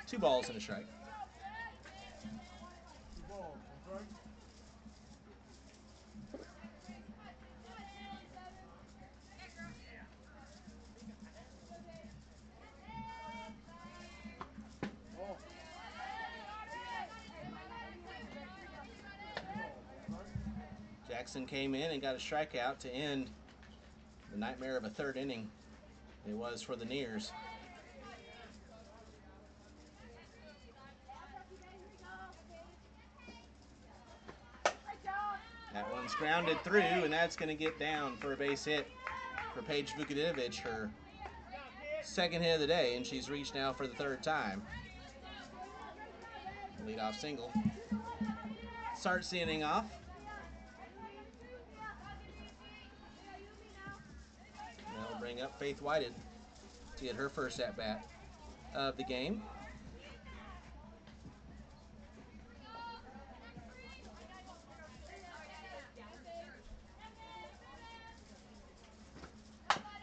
2 balls and a strike. Jackson came in and got a strikeout to end the nightmare of a 3rd inning. It was for the Nears. That one's grounded through, and that's going to get down for a base hit for Paige Vukadinovich, her 2nd hit of the day, and she's reached now for the 3rd time. Leadoff single. Starts the inning off. That'll bring up Faith Whited to get her first at-bat of the game.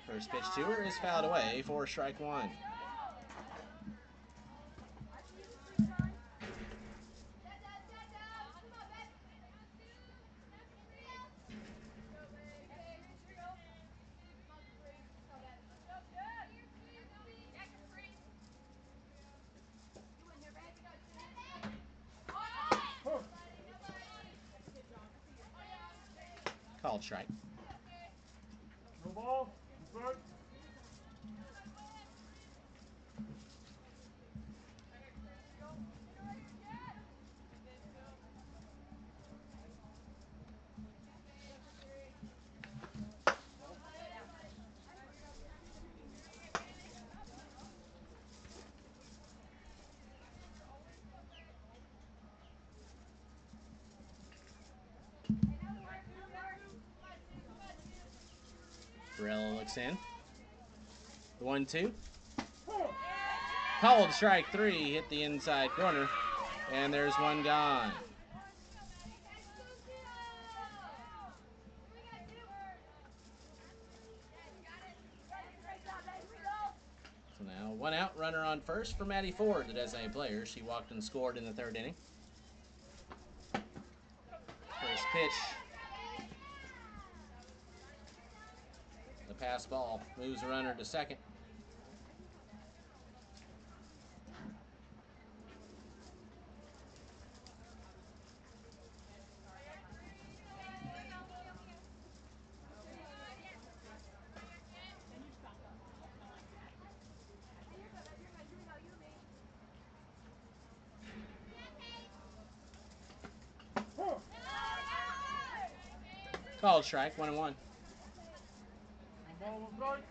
First pitch to her is fouled away for strike 1. Called strike. No ball. Good. Barella looks in. The 1-2. Called strike 3, hit the inside corner, and there's one gone. So now 1 out, runner on first for Maddie Ford, the designated player. She walked and scored in the 3rd inning. First pitch. The pass ball moves the runner to second. Called strike, 1-1. No ball. 1 strike.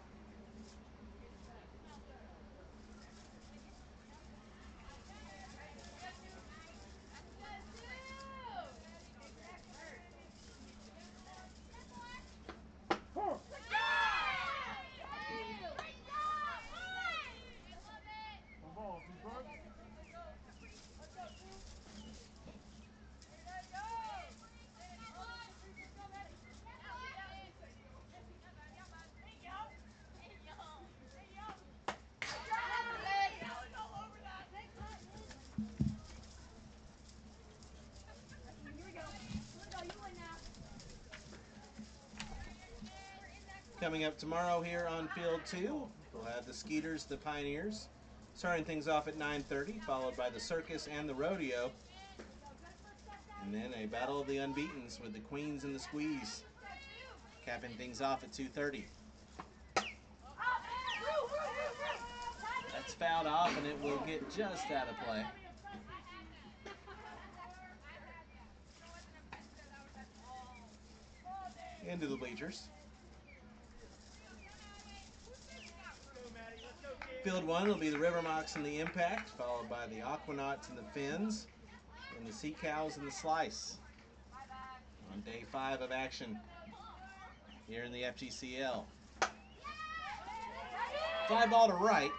coming up tomorrow here on Field 2. We'll have the Skeeters, the Pioneers, starting things off at 9:30, followed by the Circus and the Rodeo. And then a battle of the unbeatens with the Queens and the Squeeze, capping things off at 2:30. That's fouled off, and it will get just out of play. Into the bleachers. Field 1 will be the Rivermocks and the Impact, followed by the Aquanauts and the Phinz, and the Sea Cows and the Slice. On day 5 of action here in the FGCL. Fly ball to right.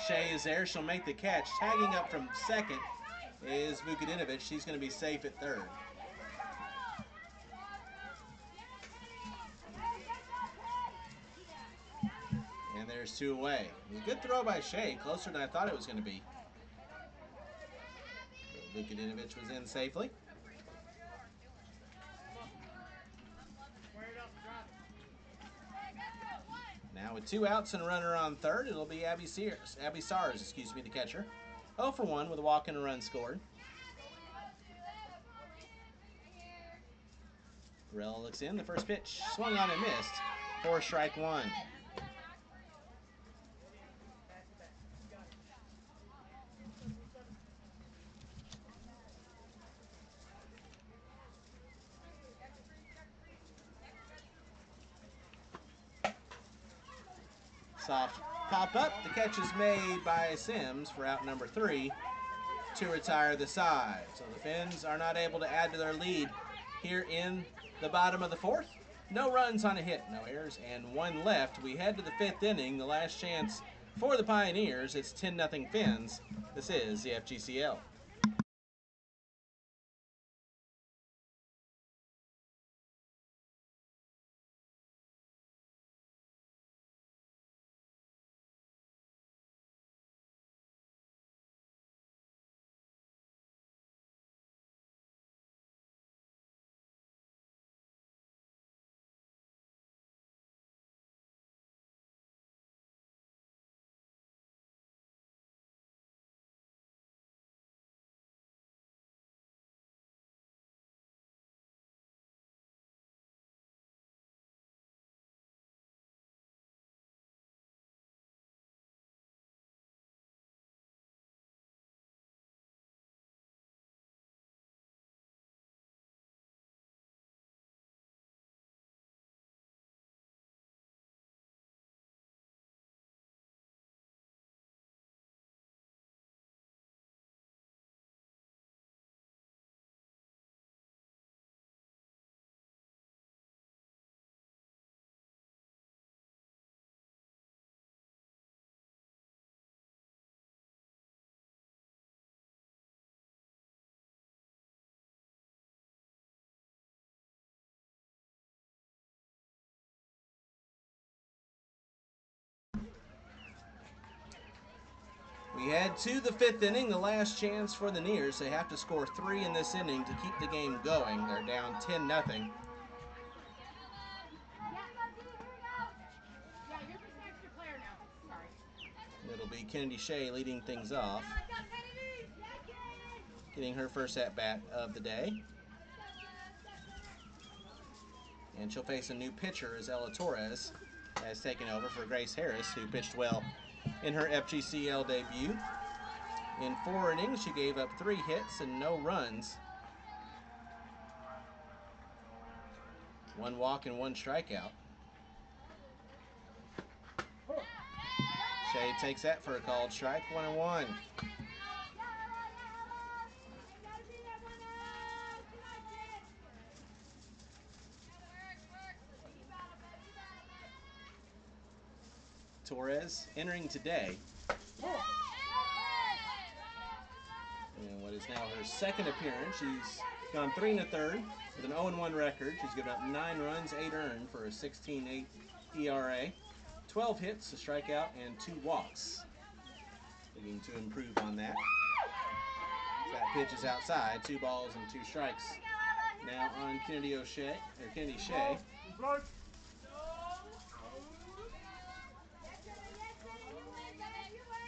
Shea is there. She'll make the catch. Tagging up from second is Vukadinovic. She's going to be safe at third. And there's 2 away. It was a good throw by Shea, closer than I thought it was going to be. Vukadinovic was in safely. Now with 2 outs and a runner on third, it'll be Abby Sars, the catcher. 0 for 1 with a walk and a run scored. Rella looks in, the first pitch, swung on and missed for strike 1. Soft pop up. The catch is made by Sims for out number 3 to retire the side. So the Phinz are not able to add to their lead here in the bottom of the 4th. No runs on a hit, no errors, and 1 left. We head to the 5th inning, the last chance for the Pioneers. It's 10-0 Phinz. This is the FGCL. We head to the 5th inning, the last chance for the Nears. They have to score 3 in this inning to keep the game going. They're down 10-0. It'll be Kennedy Shea leading things off, getting her first at-bat of the day. And she'll face a new pitcher as Ella Torres has taken over for Grace Harris, who pitched well in her FGCL debut. In 4 innings, she gave up 3 hits and no runs. 1 walk and 1 strikeout. Shea takes that for a called strike, 1-1. Torres entering today in what is now her 2nd appearance. She's gone 3 1/3 with an 0-1 record. She's given up 9 runs, 8 earned for a 16.8 ERA. 12 hits, a strikeout, and 2 walks. Looking to improve on that. That pitch is outside, 2 balls and 2 strikes. Now on Kennedy Shea.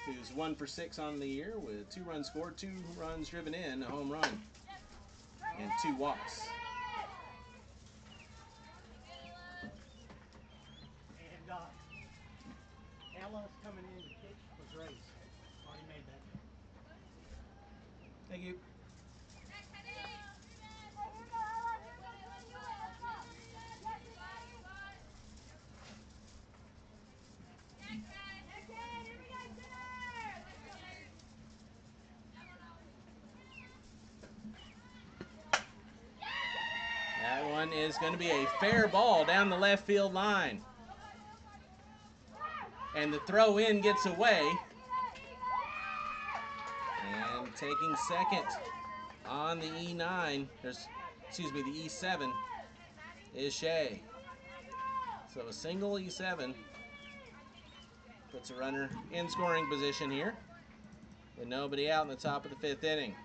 who's 1 for 6 on the year with 2 runs scored, 2 runs driven in, a home run, and 2 walks. And Ella's coming in to pitch for Grace. Already made that. Thank you. That one is going to be a fair ball down the left field line. And the throw in gets away. And taking second on the E9, the E7 is Shea. So a single E7 puts a runner in scoring position here with nobody out in the top of the 5th inning.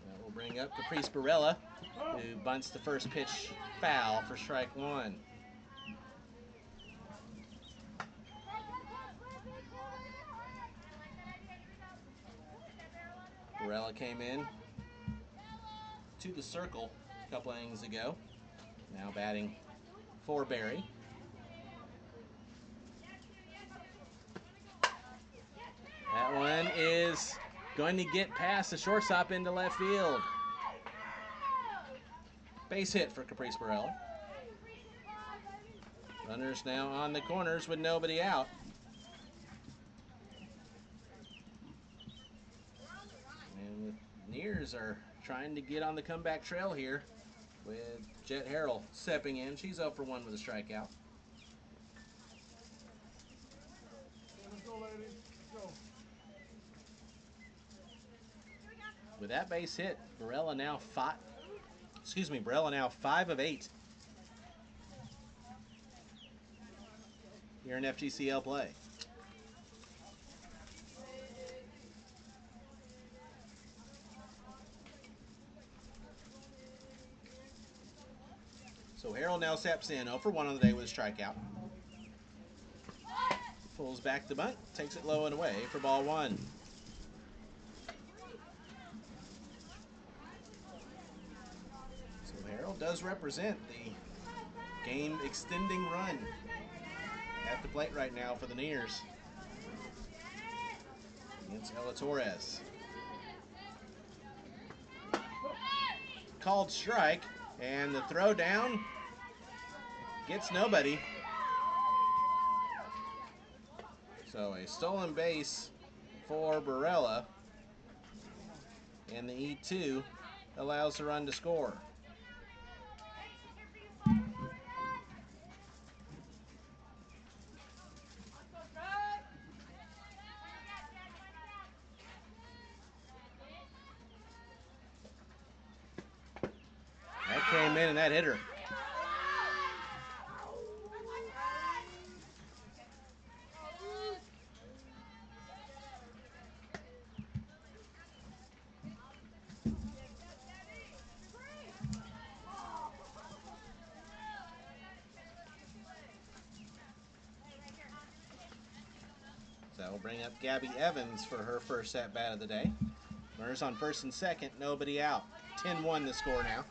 That will bring up Caprice Barella, who bunts the first pitch foul for strike 1. Barella came in to the circle a couple innings ago. Now batting for Barry. That one is going to get past the shortstop into left field. Base hit for Caprice Barella. Runners now on the corners with nobody out. And the Nears are trying to get on the comeback trail here with Jet Harrell stepping in. She's 0 for 1 with a strikeout. Let's go, lady. Let's go. With that base hit, Barella now 5 of 8 here in FGCL play. So Harrell now steps in, 0 for 1 on the day with a strikeout. Pulls back the bunt, takes it low and away for ball 1. So Harrell does represent the game extending run at the plate right now for the Nears against Ella Torres. Called strike, and the throw down gets nobody. So a stolen base for Barella, and the E2 allows the run to score. That came in and that hit her. So that will bring up Gabby Evans for her first at-bat of the day. Runners on first and second, nobody out. 10-1 the score now.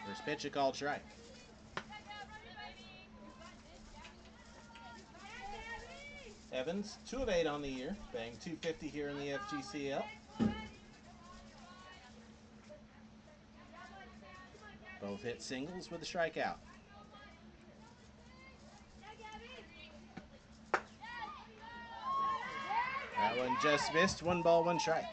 First pitch, a called strike. Evans, 2 of 8 on the year, batting .250 here in the FGCL. Both hit singles with a strikeout. That one just missed. 1 ball, 1 strike.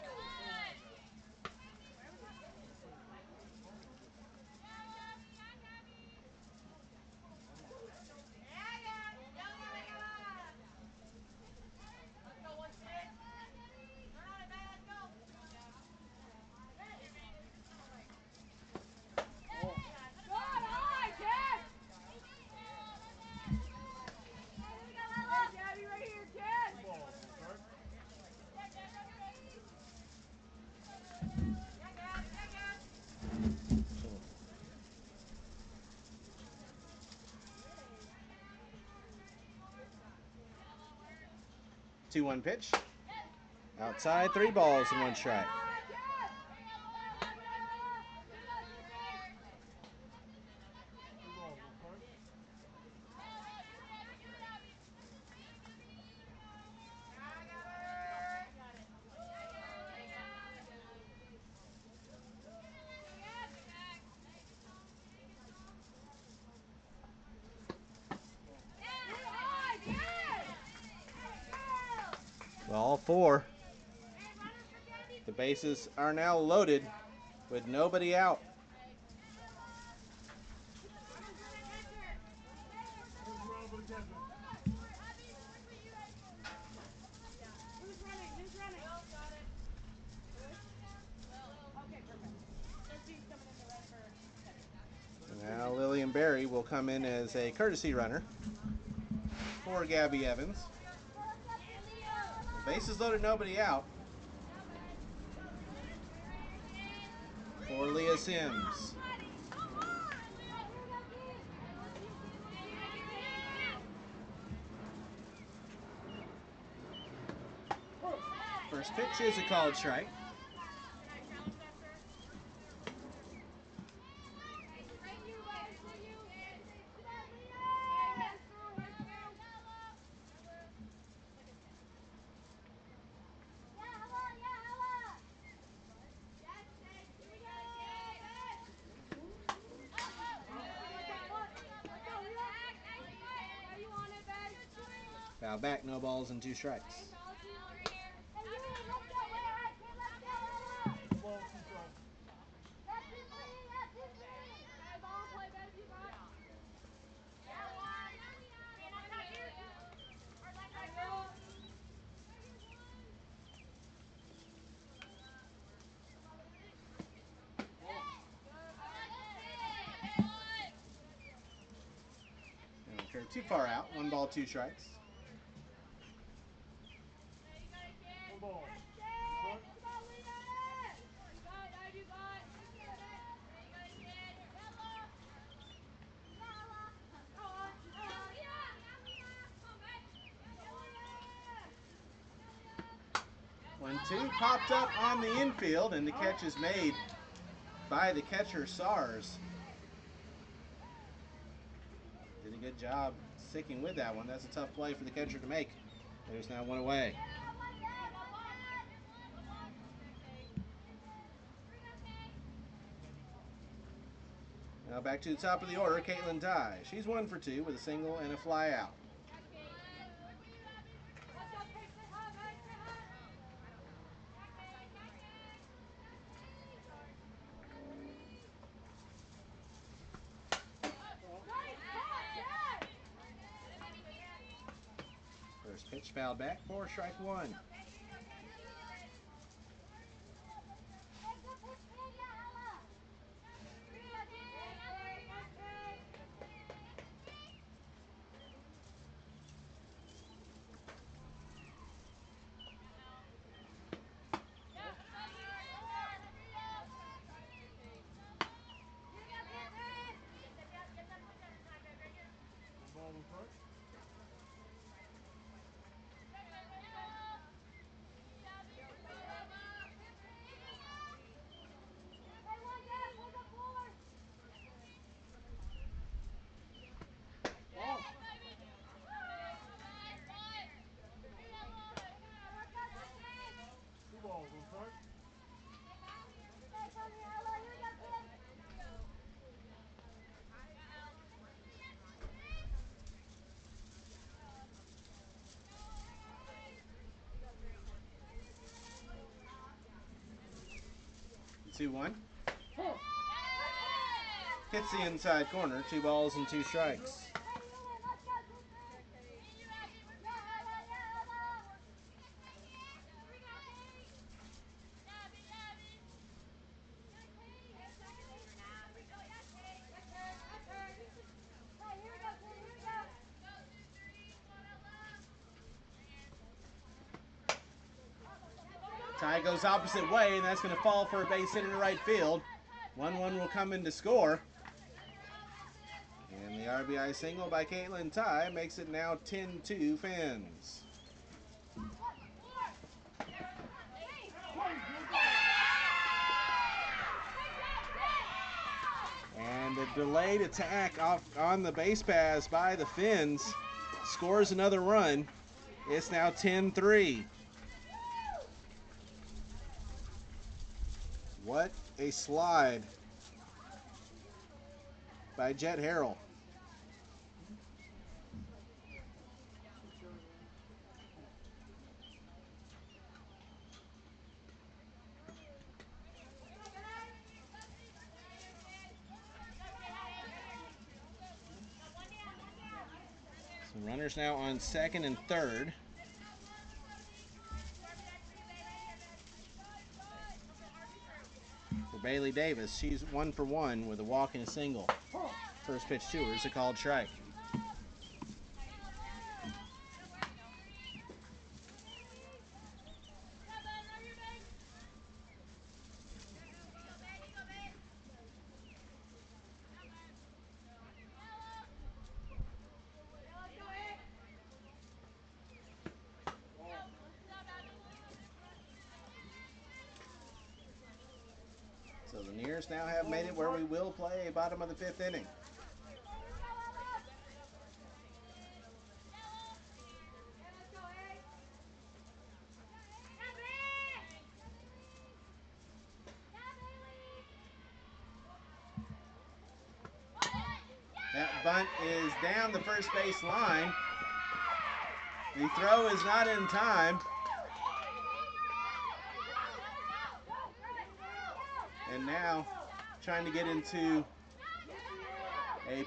2-1 pitch. Outside, 3 balls and 1 strike. Well, all 4. The bases are now loaded with nobody out. Who's running? Who's running? Will got it. Okay, perfect. There's teams coming in the red for catching. Now Lillian Berry will come in as a courtesy runner for Gabby Evans. Bases loaded, nobody out for Leah Sims. First pitch is a called strike. Foul back, no balls and 2 strikes. And curve too far out, 1 ball, 2 strikes. One, 2 popped up on the infield, and the catch is made by the catcher, SARS. Did a good job sticking with that one. That's a tough play for the catcher to make. There's now 1 away. Now back to the top of the order, Caitlin Dye. She's 1 for 2 with a single and a fly out. First pitch fouled back for strike 1. The 2-1. Hits the inside corner, 2 balls and 2 strikes. Ty goes opposite way, and that's going to fall for a base hit into right field. 1-1 will come in to score. And the RBI single by Caitlin Ty makes it now 10-2 Phinz. delayed attack off on the base pass by the Phinz scores another run. It's now 10-3. What a slide by Jet Harrell. So runners now on second and third. For Bailey Davis, she's 1 for 1 with a walk and a single. First pitch to her is a called strike. So the Nears now have made it where we will play bottom of the 5th inning. That bunt is down the first base line. The throw is not in time. And now trying to get into a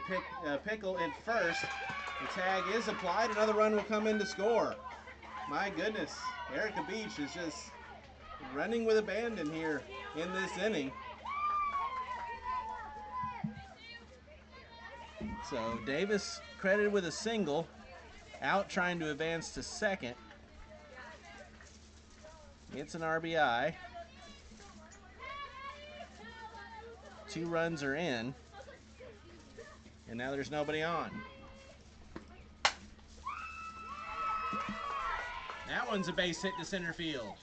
pickle at first. The tag is applied. Another run will come in to score. My goodness, Erica Beach is just running with abandon here in this inning. So Davis credited with a single, out trying to advance to second. Gets an RBI. 2 runs are in, and now there's nobody on. That one's a base hit to center field.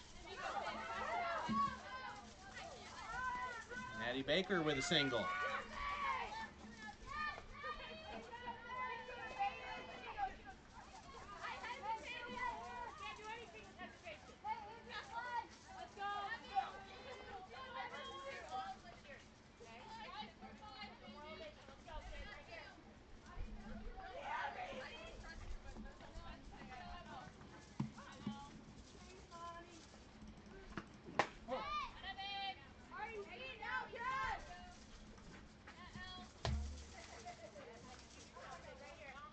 Maddie Baker with a single.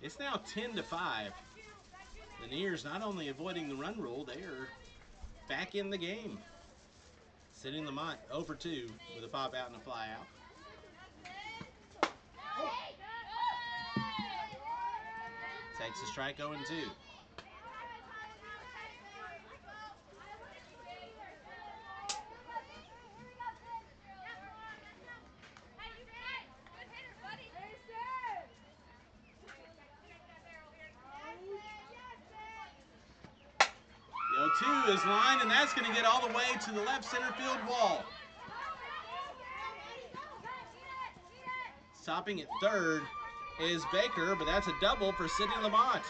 It's now 10-5. The Nears not only avoiding the run rule, they are back in the game. Sitting Lamont 0 for 2 with a pop out and a fly out. Takes a strike 0 and 2. The 0-2 is lined, and that's going to get all the way to the left center field wall. Stopping at third is Baker, but that's a double for Sydney Lamont.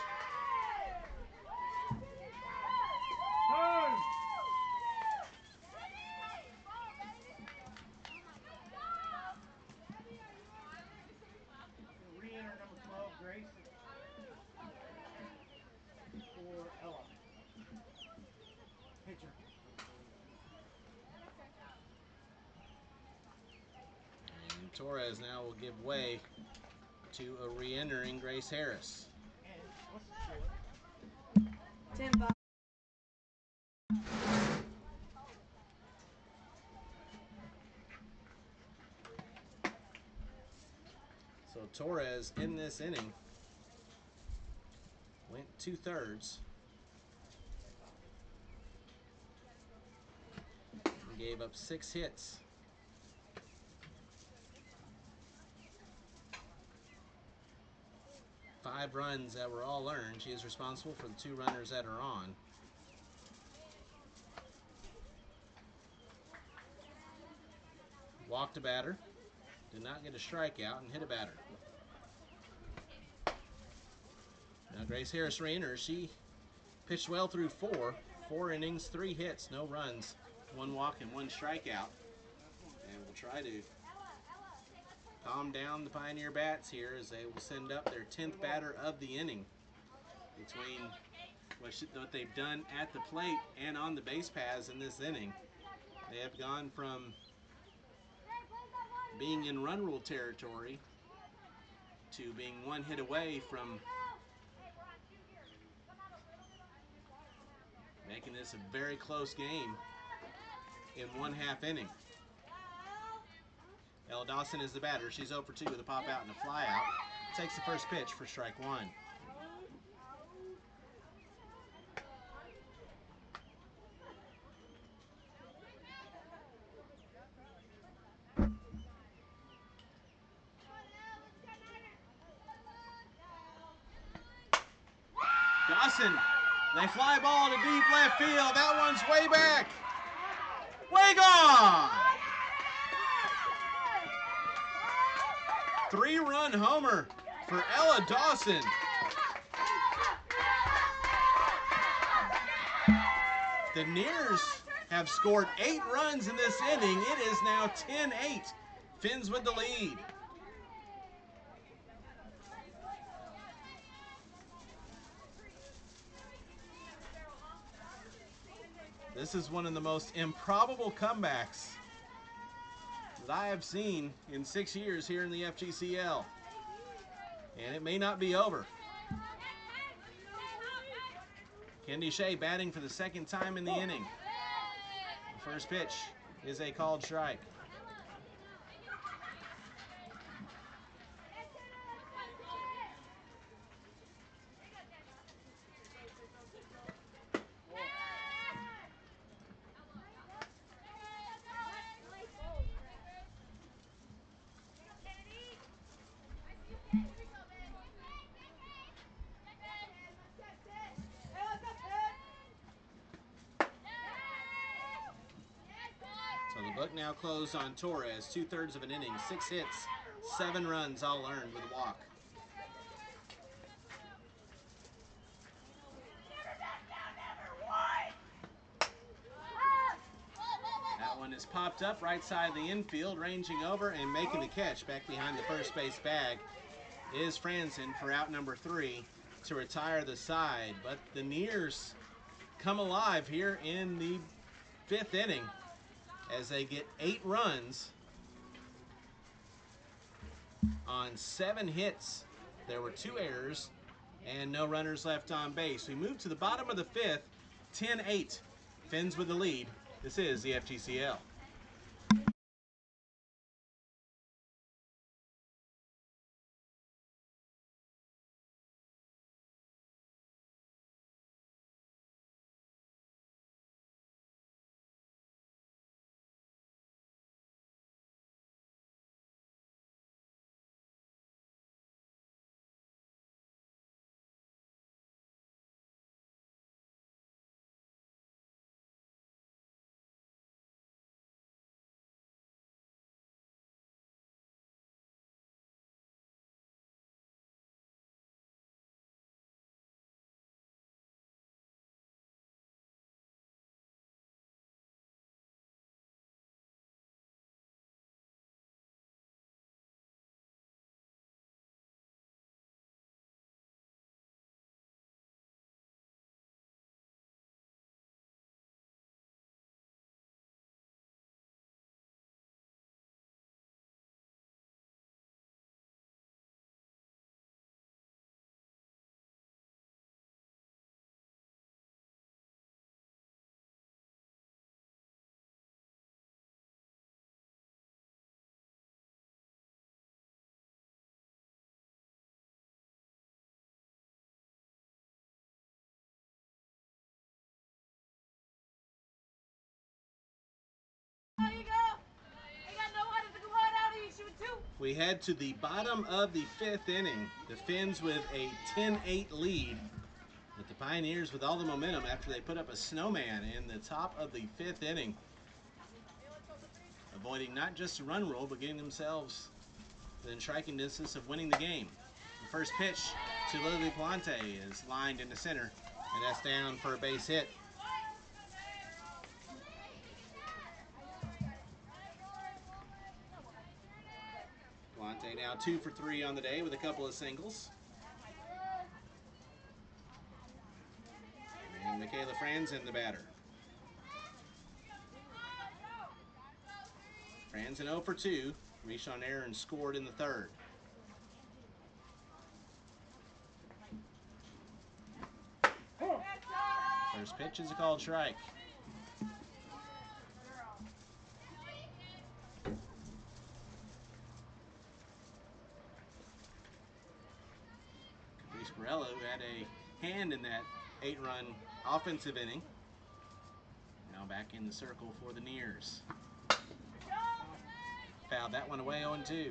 Re-enter number 12, Grace. For Ella. Pitcher. And Torres now will give way to a re-entering Grace Harris. And what's the score? 10-5. So Torres in this inning went 2/3 and gave up 6 hits. Five runs that were all earned. She is responsible for the 2 runners that are on. Walked a batter. did not get a strikeout and hit a batter. Now Grace Harris Rayner, she pitched well through four innings, 3 hits, no runs, 1 walk and 1 strikeout. And we'll try to calm down the Pioneer bats here as they will send up their 10th batter of the inning. Between what they've done at the plate and on the base paths in this inning, they have gone from being in run rule territory to being 1 hit away from making this a very close game in 1/2 inning. Ella Dawson is the batter. She's 0 for 2 with a pop out and a fly out. Takes the first pitch for strike 1. Dawson, they fly ball to deep left field. That one's way back. Way gone. 3-run homer for Ella Dawson. The Nears have scored 8 runs in this inning. It is now 10-8. Phinz with the lead. This is one of the most improbable comebacks that I have seen in 6 years here in the FGCL. And it may not be over. Kendi Shea batting for the 2nd time in the inning. The first pitch is a called strike. So the book now closed on Torres, 2/3 of an inning, 6 hits, 7 runs, all earned with a walk. That one is popped up right side of the infield, ranging over and making the catch back behind the first base bag is Franzen for out number 3 to retire the side. But the Nears come alive here in the 5th inning as they get 8 runs on 7 hits. There were 2 errors and no runners left on base. We move to the bottom of the 5th, 10-8. Phinz with the lead. This is the FGCL. We head to the bottom of the 5th inning. The Phinz with a 10-8 lead. But the Pioneers with all the momentum after they put up a snowman in the top of the 5th inning. Avoiding not just a run rule, but getting themselves within striking distance of winning the game. The first pitch to Lily Palante is lined into center, and that's down for a base hit. Palante now 2 for 3 on the day with a couple of singles. And Michaela Franzen, the batter. Franzen 0 for 2. Reached on air and scored in the third. First pitch is a called strike. Caprice Morello, who had a hand in that 8-run offensive inning, now back in the circle for the Nears. Fouled that one away, 0-2.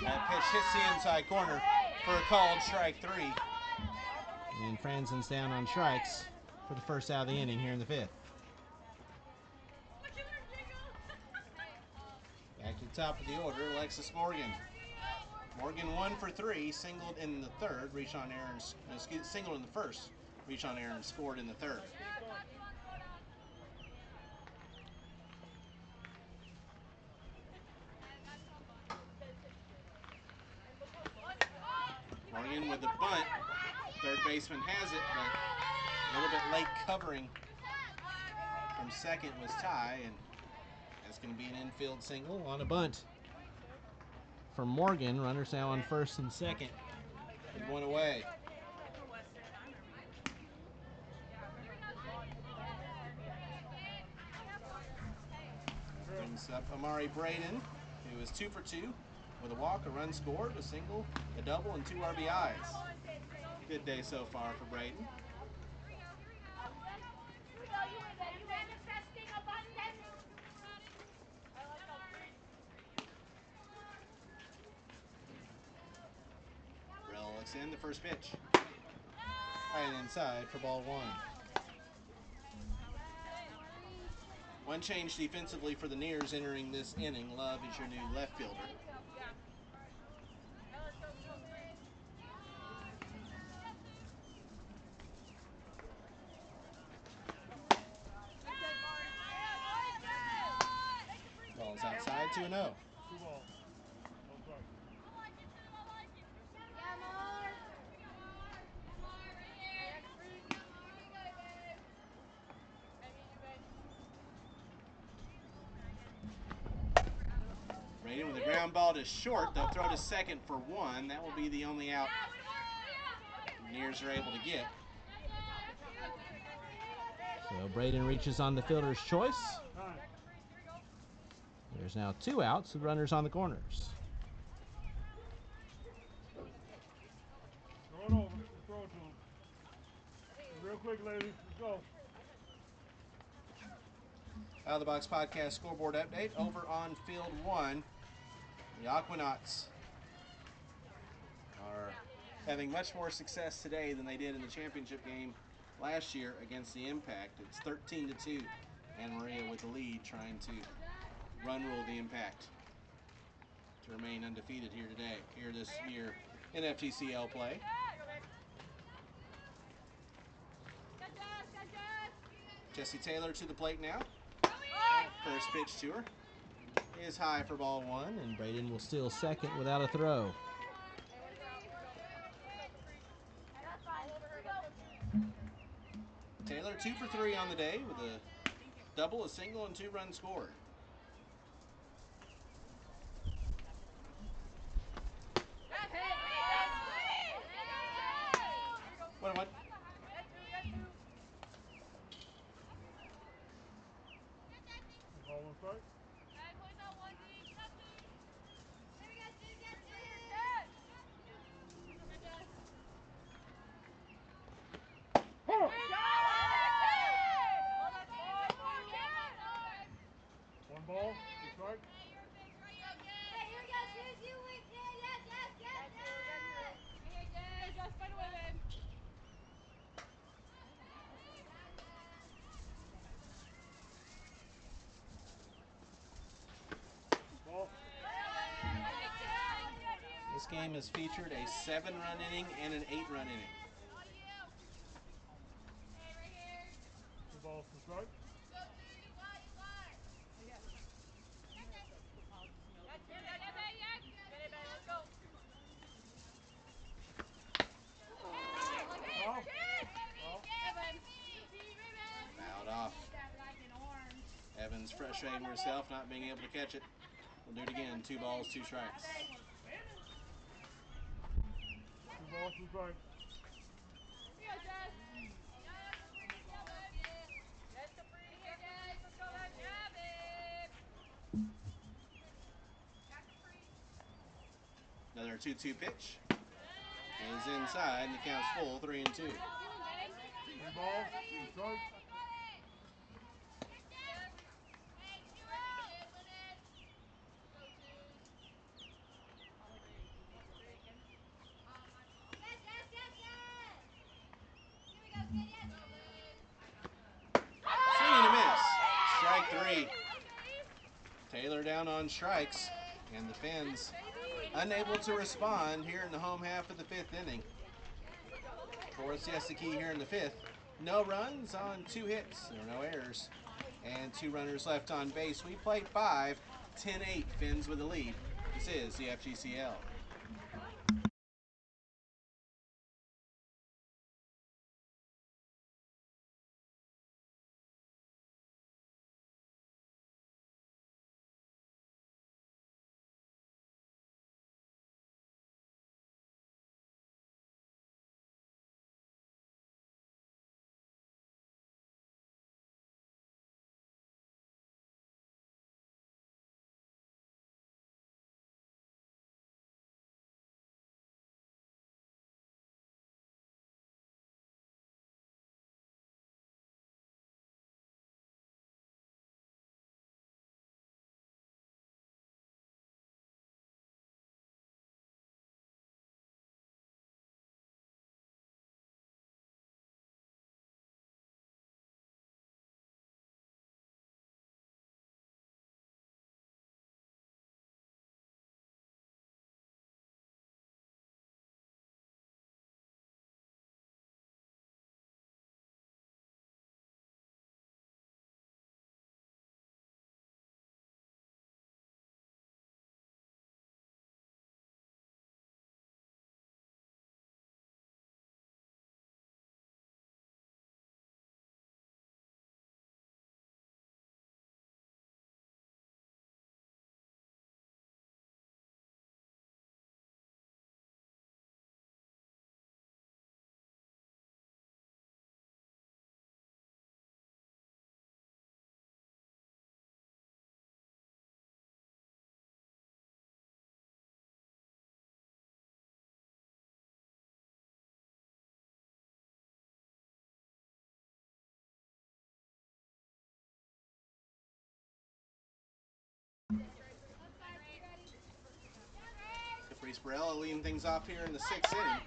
That pitch hits the inside corner for a called strike 3. And Franzen's down on strikes for the first out of the inning here in the 5th. Back to the top of the order, Alexis Morgan. Morgan 1 for 3, singled in the third, reached on air and singled in the first, reached on air and scored in the third. Morgan with the bunt. Third baseman has it, but a little bit late covering from second was Ty, and that's going to be an infield single on a bunt. For Morgan, runners now on first and second, with one away. Brings up Amari Braden, who is 2 for 2 with a walk, a run scored, a single, a double, and 2 RBIs. Good day so far for Braden. Burrell looks in, the first pitch. Right inside for ball 1. One change defensively for the Nears entering this inning. Love is your new left fielder. Ball's outside, 2-0. Braden with a ground ball to short. They'll throw to second for 1. That will be the only out the Nears are able to get. So Braden reaches on the fielder's choice. There's now 2 outs, the runners on the corners. Throw it over. Throw it to him. Real quick, ladies. Let's go. Out of the Box Podcast scoreboard update over on field 1. The Aquanauts are having much more success today than they did in the championship game last year against the Impact. It's 13-2. Anna Maria with the lead, trying to run rule the Impact to remain undefeated here this year in FGCL play. Jesse Taylor to the plate now. First pitch to her is high for ball 1, and Braden will steal second without a throw. Taylor 2 for 3 on the day with a double, a single, and 2 runs scored. What? Ball on strike. One ball, two strike. Ball. This game has featured a 7-run inning and an 8-run inning. Two balls, two strike. Ball. Ball. Fouled off. Evans frustrating herself, not being able to catch it. We'll do it again. 2 balls, 2 strikes. Two balls, two strike. Another 2-2 pitch. Is inside, and the count's full, 3-2. Three balls, two strike. Swing and a miss. Strike 3. Taylor down on strikes, and the Phinz unable to respond here in the home half of the 5th inning. Forrest Yesaki here in the 5th. No runs on 2 hits. There were no errors. And 2 runners left on base. We played 5. 10-8. Phinz with the lead. This is the FGCL. Caprice Barella leading things off here in the 6th inning.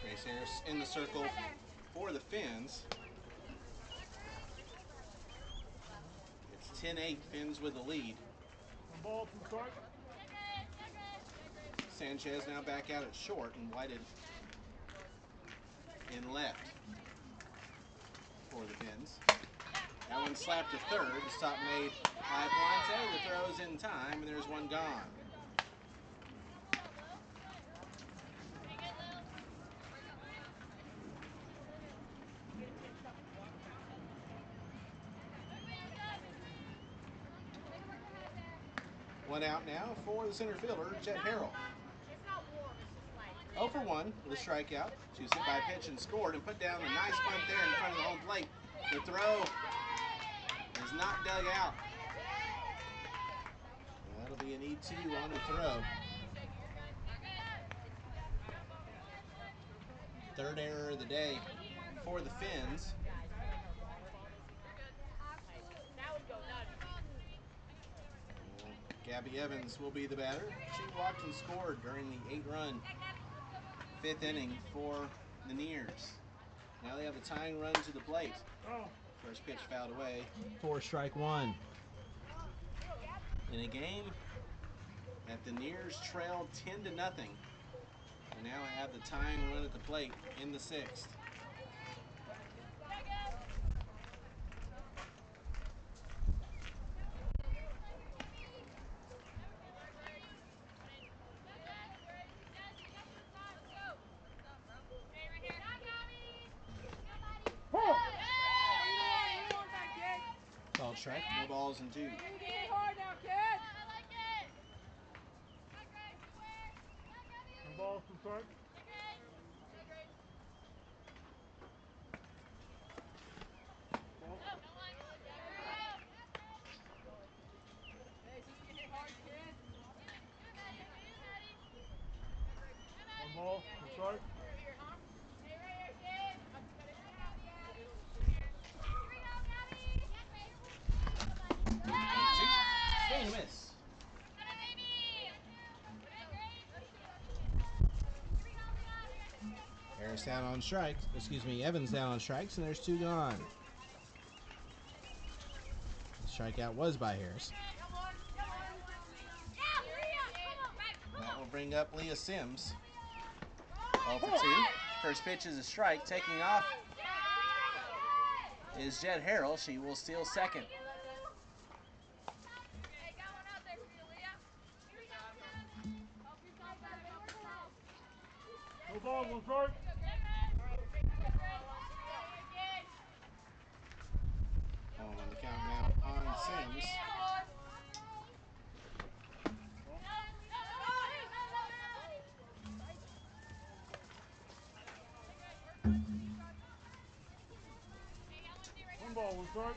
Grace Harris in the circle for the Phinz. It's 10-8. Phinz with the lead. One ball, two strike. Sanchez now back out at short and Whited in left for the Phinz. That one slapped to third. The stop made by Ponte. The throw's in time, and there's one gone. One out now for the center fielder, Jet Harrell. It's not warm, it's just 0 for 1 with a strikeout. She was hit by a pitch and scored and put down a nice bunt there in front of the home plate. The throw is not dug out. That'll be an E2 on the throw. Third error of the day for the Phinz. Gabby Evans will be the batter. She walked and scored during the 8-run 5th inning for the Nears. Now they have a tying run to the plate. First pitch fouled away for strike one. In a game that the Nears trailed 10-0, we now have the tying run at the plate in the 6th. Called strike, no balls and 2. No balls to start. One ball to start. Swing and a miss. Harris down on strikes. Evans down on strikes, and there's 2 gone. The strikeout was by Harris. That will bring up Leah Sims. 0 for 2. First pitch is a strike. Taking off is Jed Harrell. She will steal second. No balls to start. On the count now on Sims. One ball to start.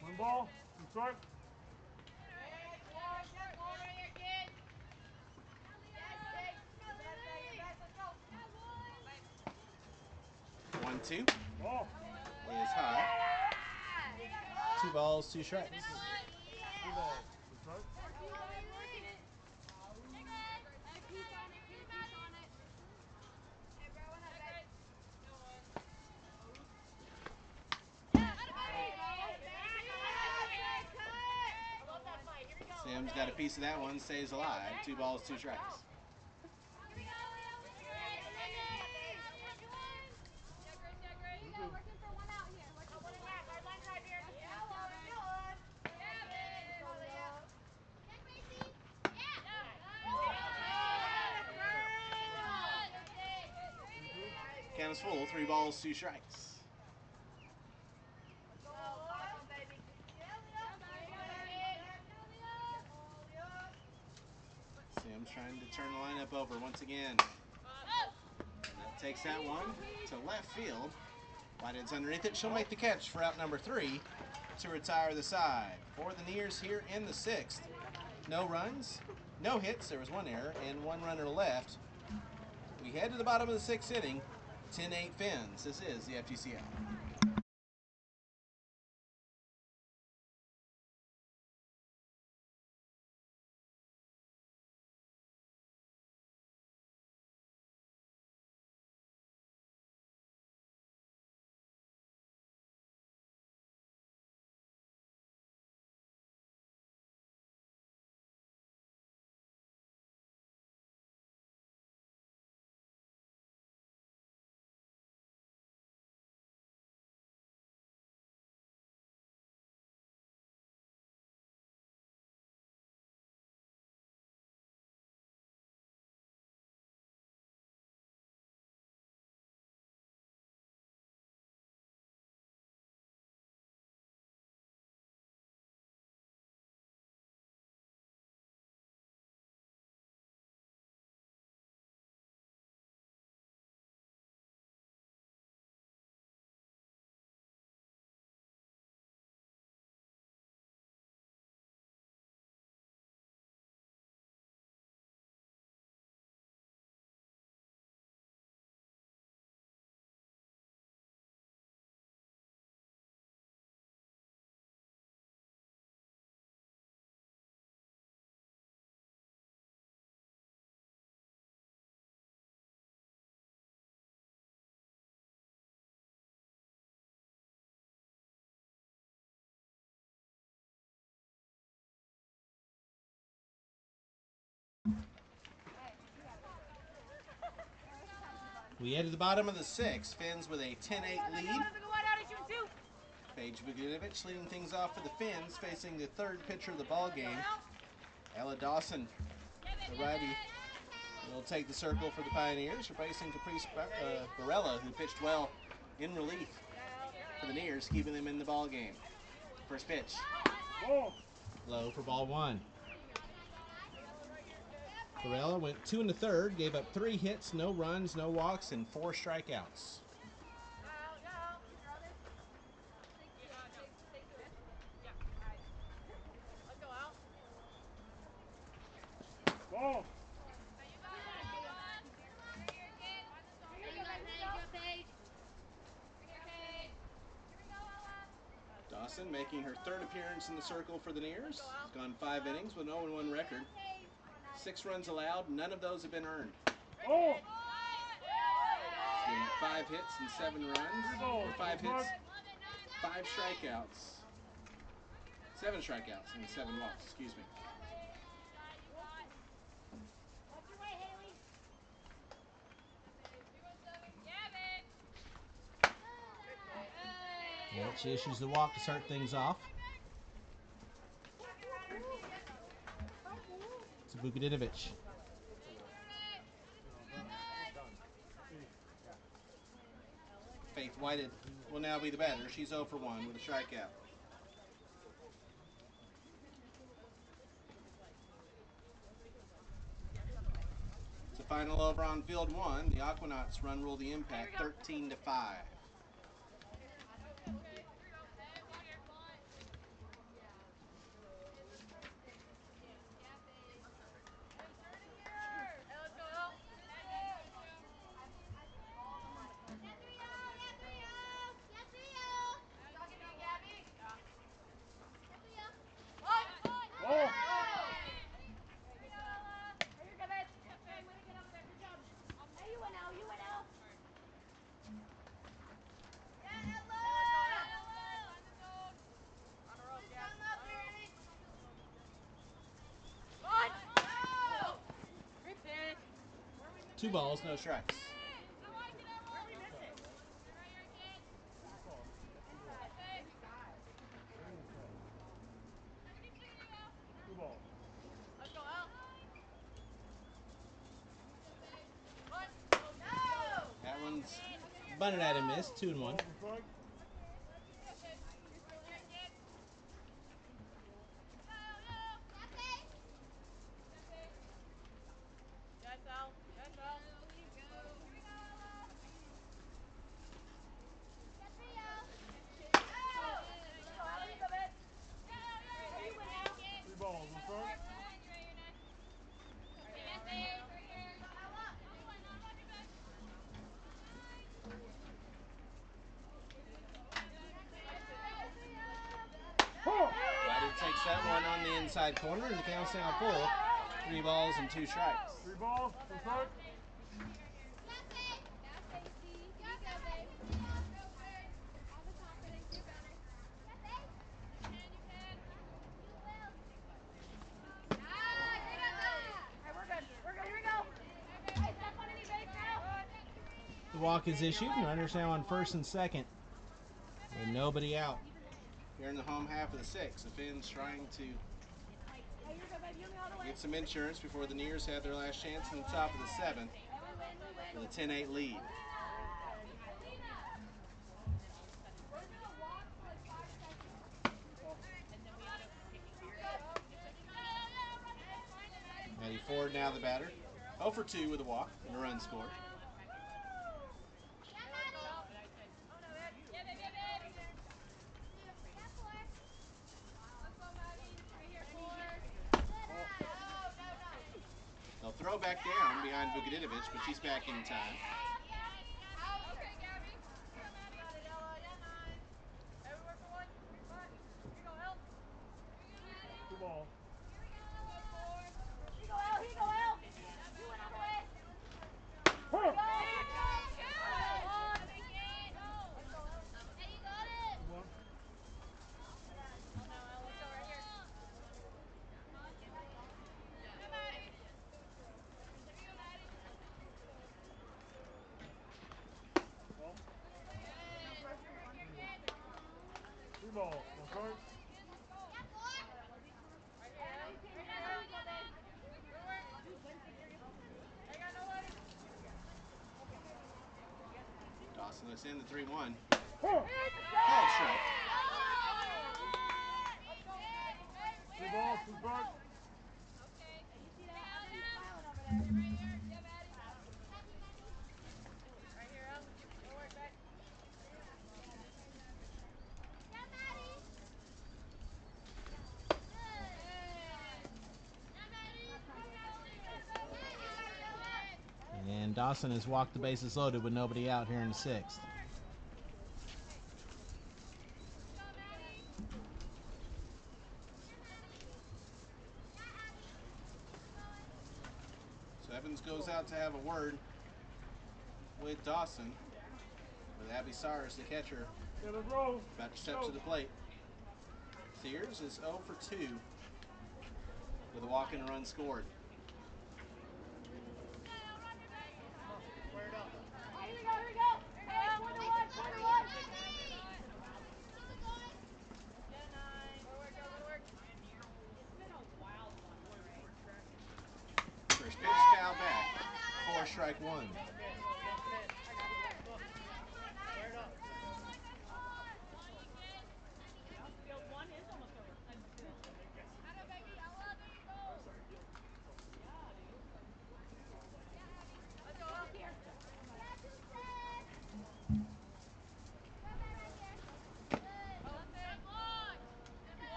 One ball to start. 1-2 Ball. is high. 2 balls, 2 strikes. Two balls to start. Sims got a piece of that one, stays alive. 2 balls, 2 strikes. Count is full, 3 balls, 2 strikes. Sims trying to turn the lineup over once again. That takes that one to left field. Whitehead's underneath it. She'll make the catch for out number 3 to retire the side. For the Nears here in the 6th. No runs, no hits. There was 1 error and 1 runner left. We head to the bottom of the 6th inning. 10-8 Phinz. This is the FGCL. We head to the bottom of the 6th. Phinz with a 10-8 lead. Paige Vukadinovic leading things off for the Phinz, facing the third pitcher of the ball game. Ella Dawson, the righty, will take the circle for the Pioneers, replacing Caprice Barella, who pitched well in relief for the Neers, keeping them in the ball game. First pitch. Low for ball 1. Barella went 2 1/3, gave up 3 hits, no runs, no walks, and 4 strikeouts. Ball. Dawson making her 3rd appearance in the circle for the Neers. Has gone 5 innings with an 0-1 record. 6 runs allowed, none of those have been earned. Oh. She's given 5 hits and 7 runs. Or 5 hits, 5 strikeouts. 7 strikeouts and 7 walks, excuse me. Well, she issues the walk to start things off. To Vukadinovic. Faith Whited will now be the batter. She's 0 for 1 with a strikeout. It's the final over on field 1. The Aquanauts run rule the Impact 13-5. Ball. Two balls, no strikes. Two balls. That one's bunted at a miss, 2-1. Ball for strike. Three balls for strike. Whited takes that one on the inside corner, and the count's now full. 3 balls and 2 strikes. Three balls for strike. The walk is issued, and runners now on first and second, with nobody out. Here in the home half of the 6th, the Phinz trying to get some insurance before the Neers have their last chance in the top of the 7th with a 10-8 lead. Maddie Ford now the batter. 0 for 2 with a walk and a run scored. They'll throw back down behind Vukadinovic, but she's back in time. Two balls. One. ball. One strike. Dawson looks in the 3-1. Huh. Called strike. Two balls, two strikes. And Dawson has walked the bases loaded with nobody out here in the 6th. So Evans goes out to have a word with Dawson, with Abby Sars, the catcher, Yeah, let's roll. about to step to the plate. Sears is 0 for 2 with a walk and a run scored. Square it up. Here we go, here we go. Hey, 4-1. First pitch, foul back. 4 strike 1. Square it up. Field 1 is almost over.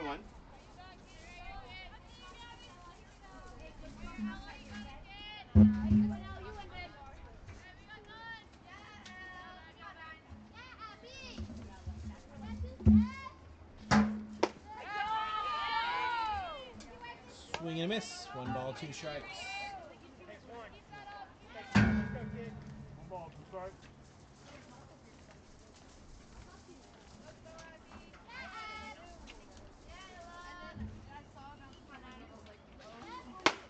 One. 1. Swing and a miss. 1 ball, 2 strikes. Takes one. Let's go, kid. One ball, two strikes.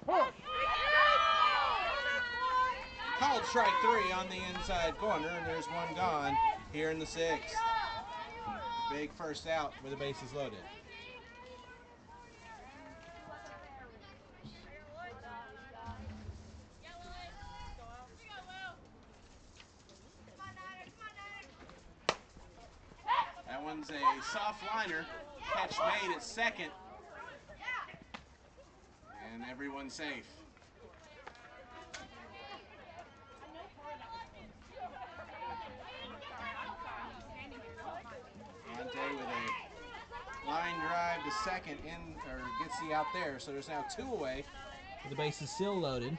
Huh. Called strike 3 on the inside corner, and there's 1 gone here in the 6th. Big first out with the bases loaded. That one's a soft liner. Catch made at second. And everyone's safe. Dante with a line drive to second gets the out there, so there's now 2 away with the bases still loaded.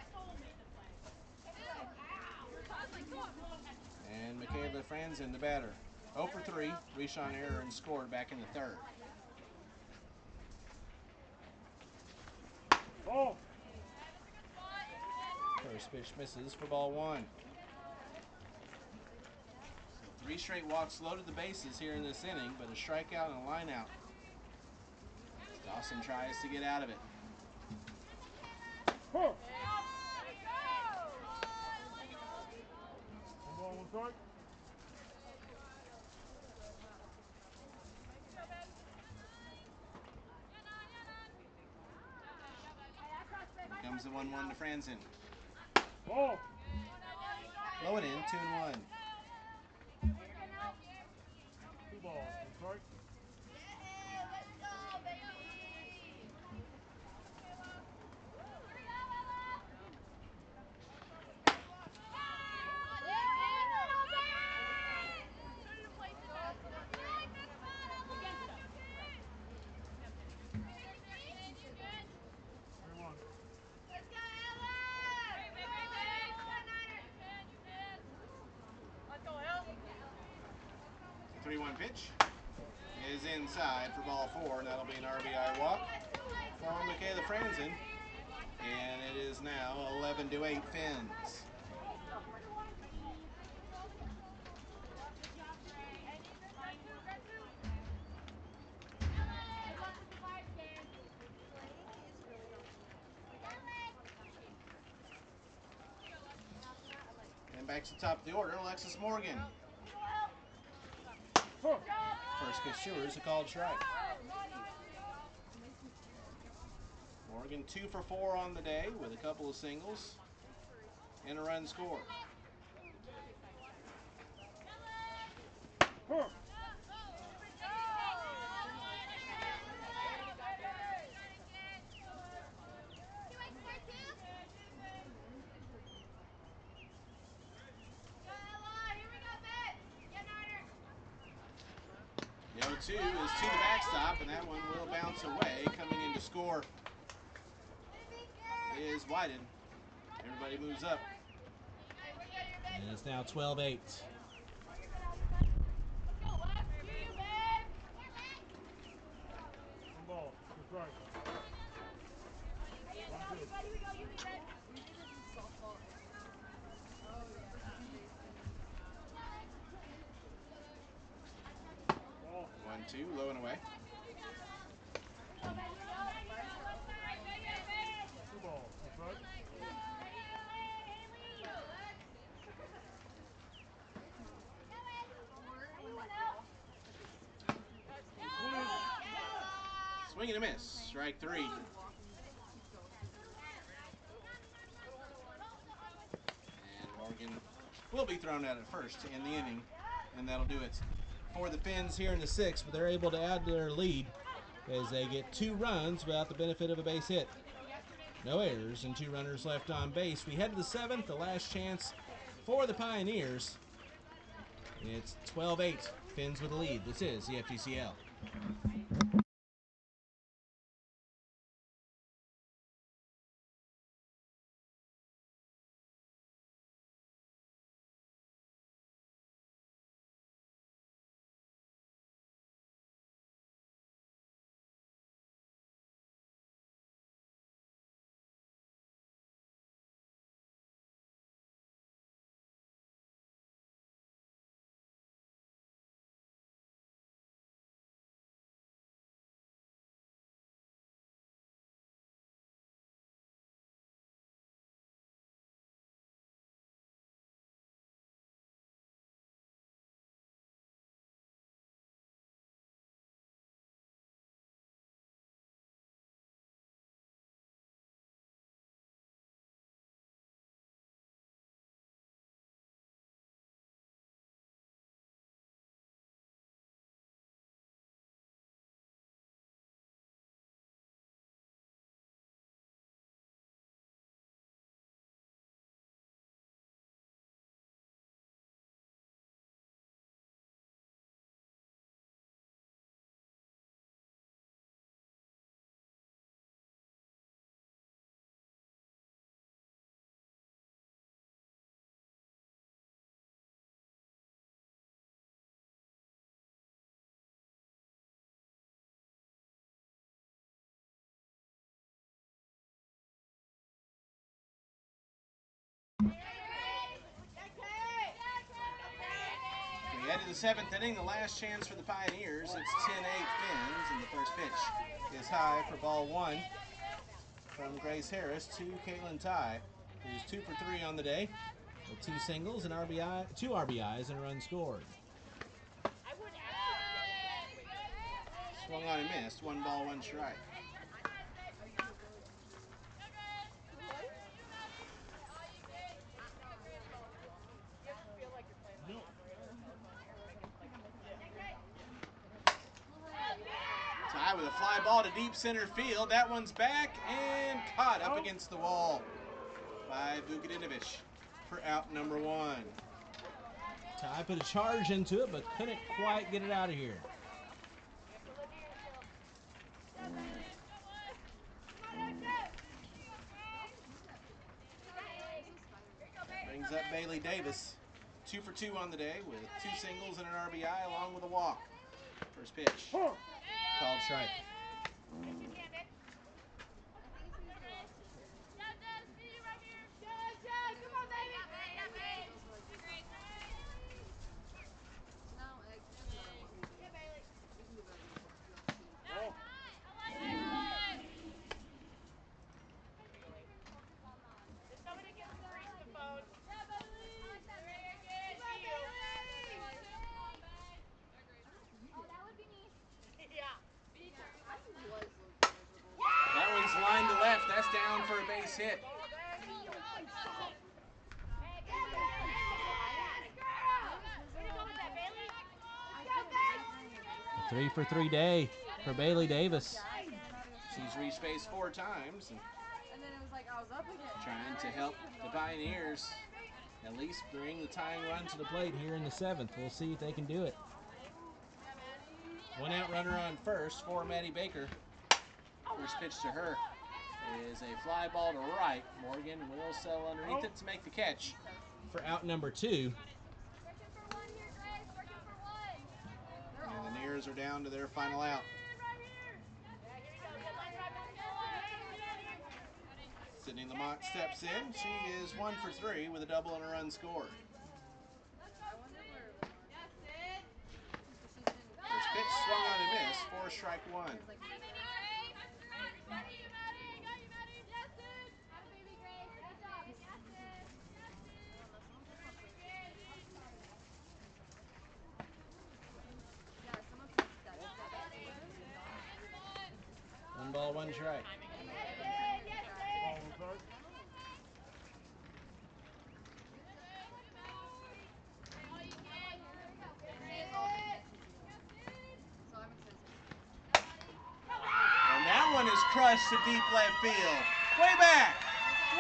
And Michaela Franzen, the batter. 0 for 3, reached on error and scored back in the 3rd. Ball. First pitch misses for ball 1. 3 straight walks loaded the bases here in this inning, but a strikeout and a line out. Dawson tries to get out of it. Huh. One ball, one strike. Here comes the 1-1 to Franzen. Ball. Blow it in, 2-1. Two balls, one strike. The 3-1 pitch is inside for ball 4, and that'll be an RBI walk for Michaela Franzen. And it is now 11-8 Phinz. And back to the top of the order, Alexis Morgan. First pitch to her is a called strike. Morgan 2 for 4 on the day with a couple of singles and a run scored. The 0-2 is to the backstop, and that one will bounce away. Coming in to score is Wyden. Everybody moves up. And it's now 12-8. Ball. That's right. 1-2, low and away. 2 ball. That's right. Swing and a miss. Strike 3. And Morgan will be thrown out at first in the inning, and that'll do it for the Phinz here in the 6th, but they're able to add to their lead as they get 2 runs without the benefit of a base hit. No errors and 2 runners left on base. We head to the 7th, the last chance for the Pioneers. It's 12-8, Phinz with the lead. This is the FGCL. We head to the 7th inning, the last chance for the Pioneers. It's 10-8 Phinz, and the first pitch is high for ball 1 from Grace Harris to Caitlin Ty, who's 2 for 3 on the day with 2 singles and 2 RBIs and a run scored. Swung on and missed. 1 ball, 1 strike. Ty with a fly ball to deep center field. That one's back and caught up against the wall by Vukadinovich for out number 1. Ty put a charge into it, but couldn't quite get it out of here. Brings up Bailey Davis. 2 for 2 on the day with 2 singles and an RBI along with a walk. First pitch. Called strike. hit. Three for 3 day for Bailey Davis. She's reached base 4 times and trying to help the Pioneers at least bring the tying run to To the plate here in the 7th. We'll see if they can do it. 1 out runner on first for Maddie Baker. First pitch to her is a fly ball to right. Morgan will settle underneath it to make the catch. For out number 2. And the Nears are down to their final out. Sydney Lamont steps in. She is 1 for 3 with a double and a run scored. First pitch swung on and missed for strike 1. One ball, one strike. And that one is crushed to deep left field. Way back.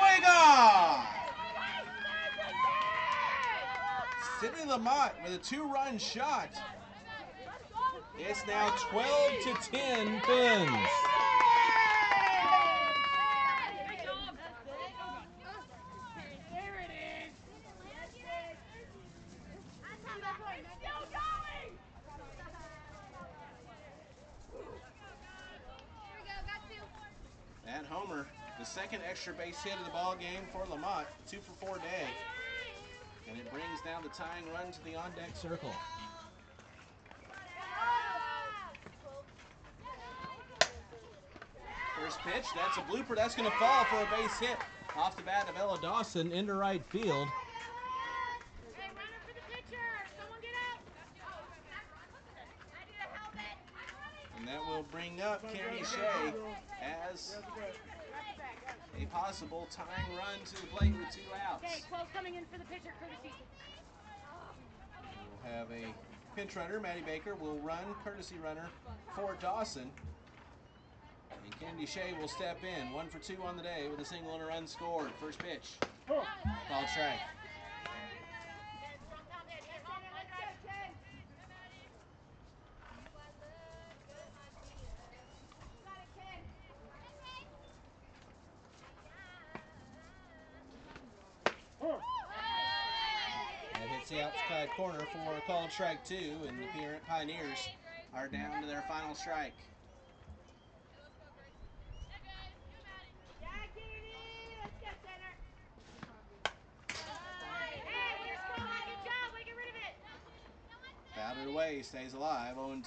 Way gone. Sydney Lamont with a 2-run shot. It's now 12 to 10 Phinz. That homer, the second extra base hit of the ball game for Lamont, 2 for 4 day. And it brings down the tying run to the on-deck circle. First pitch, that's a blooper. That's going to fall for a base hit off the bat of Ella Dawson. Dawson into right field. And that will bring up Kennedy Shea as a possible tying run to the plate with 2 outs. Okay, 12 coming in for the pitcher, courtesy. We'll have a pinch runner. Maddie Baker will run, courtesy runner for Dawson. And Kennedy Shea will step in. 1 for 2 on the day with a single and a run scored. First pitch. Called strike. That hits the outside corner for a called strike 2, and the Pioneers are down to their final strike. Batted away, stays alive, 0-2.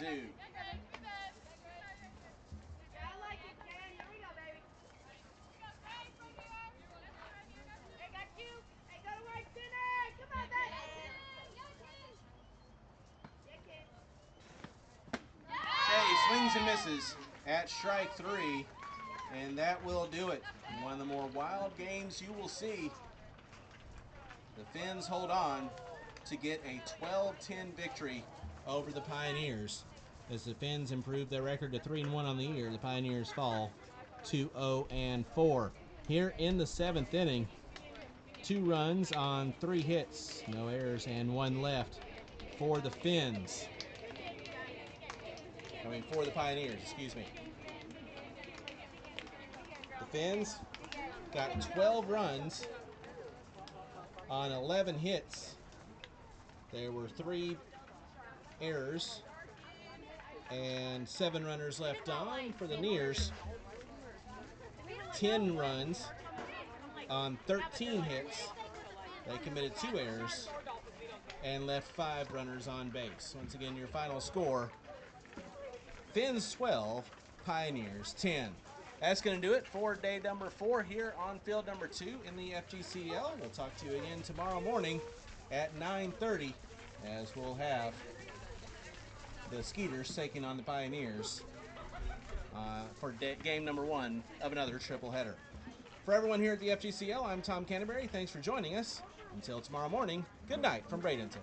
Shea swings and misses at strike 3, and that will do it. One of the more wild games you will see. The Phinz hold on to get a 12-10 victory Over the Pioneers. As the Phinz improve their record to 3-1 on the year, the Pioneers fall to 0-4. Here in the 7th inning, 2 runs on 3 hits, no errors, and 1 left for the Phinz. for the Pioneers, excuse me. The Phinz got 12 runs on 11 hits. There were 3 errors and 7 runners left on. For the Nears, 10 runs on 13 hits. They committed 2 errors and left 5 runners on base. Once again, your final score, Phinz 12, Pioneers 10. That's going to do it for day number 4 here on field number 2 in the FGCL. We'll talk to you again tomorrow morning at 9:30 as we'll have the Skeeters taking on the Pioneers for game number 1 of another triple header. For everyone here at the FGCL, I'm Tom Canterbury. Thanks for joining us. Until tomorrow morning, good night from Bradenton.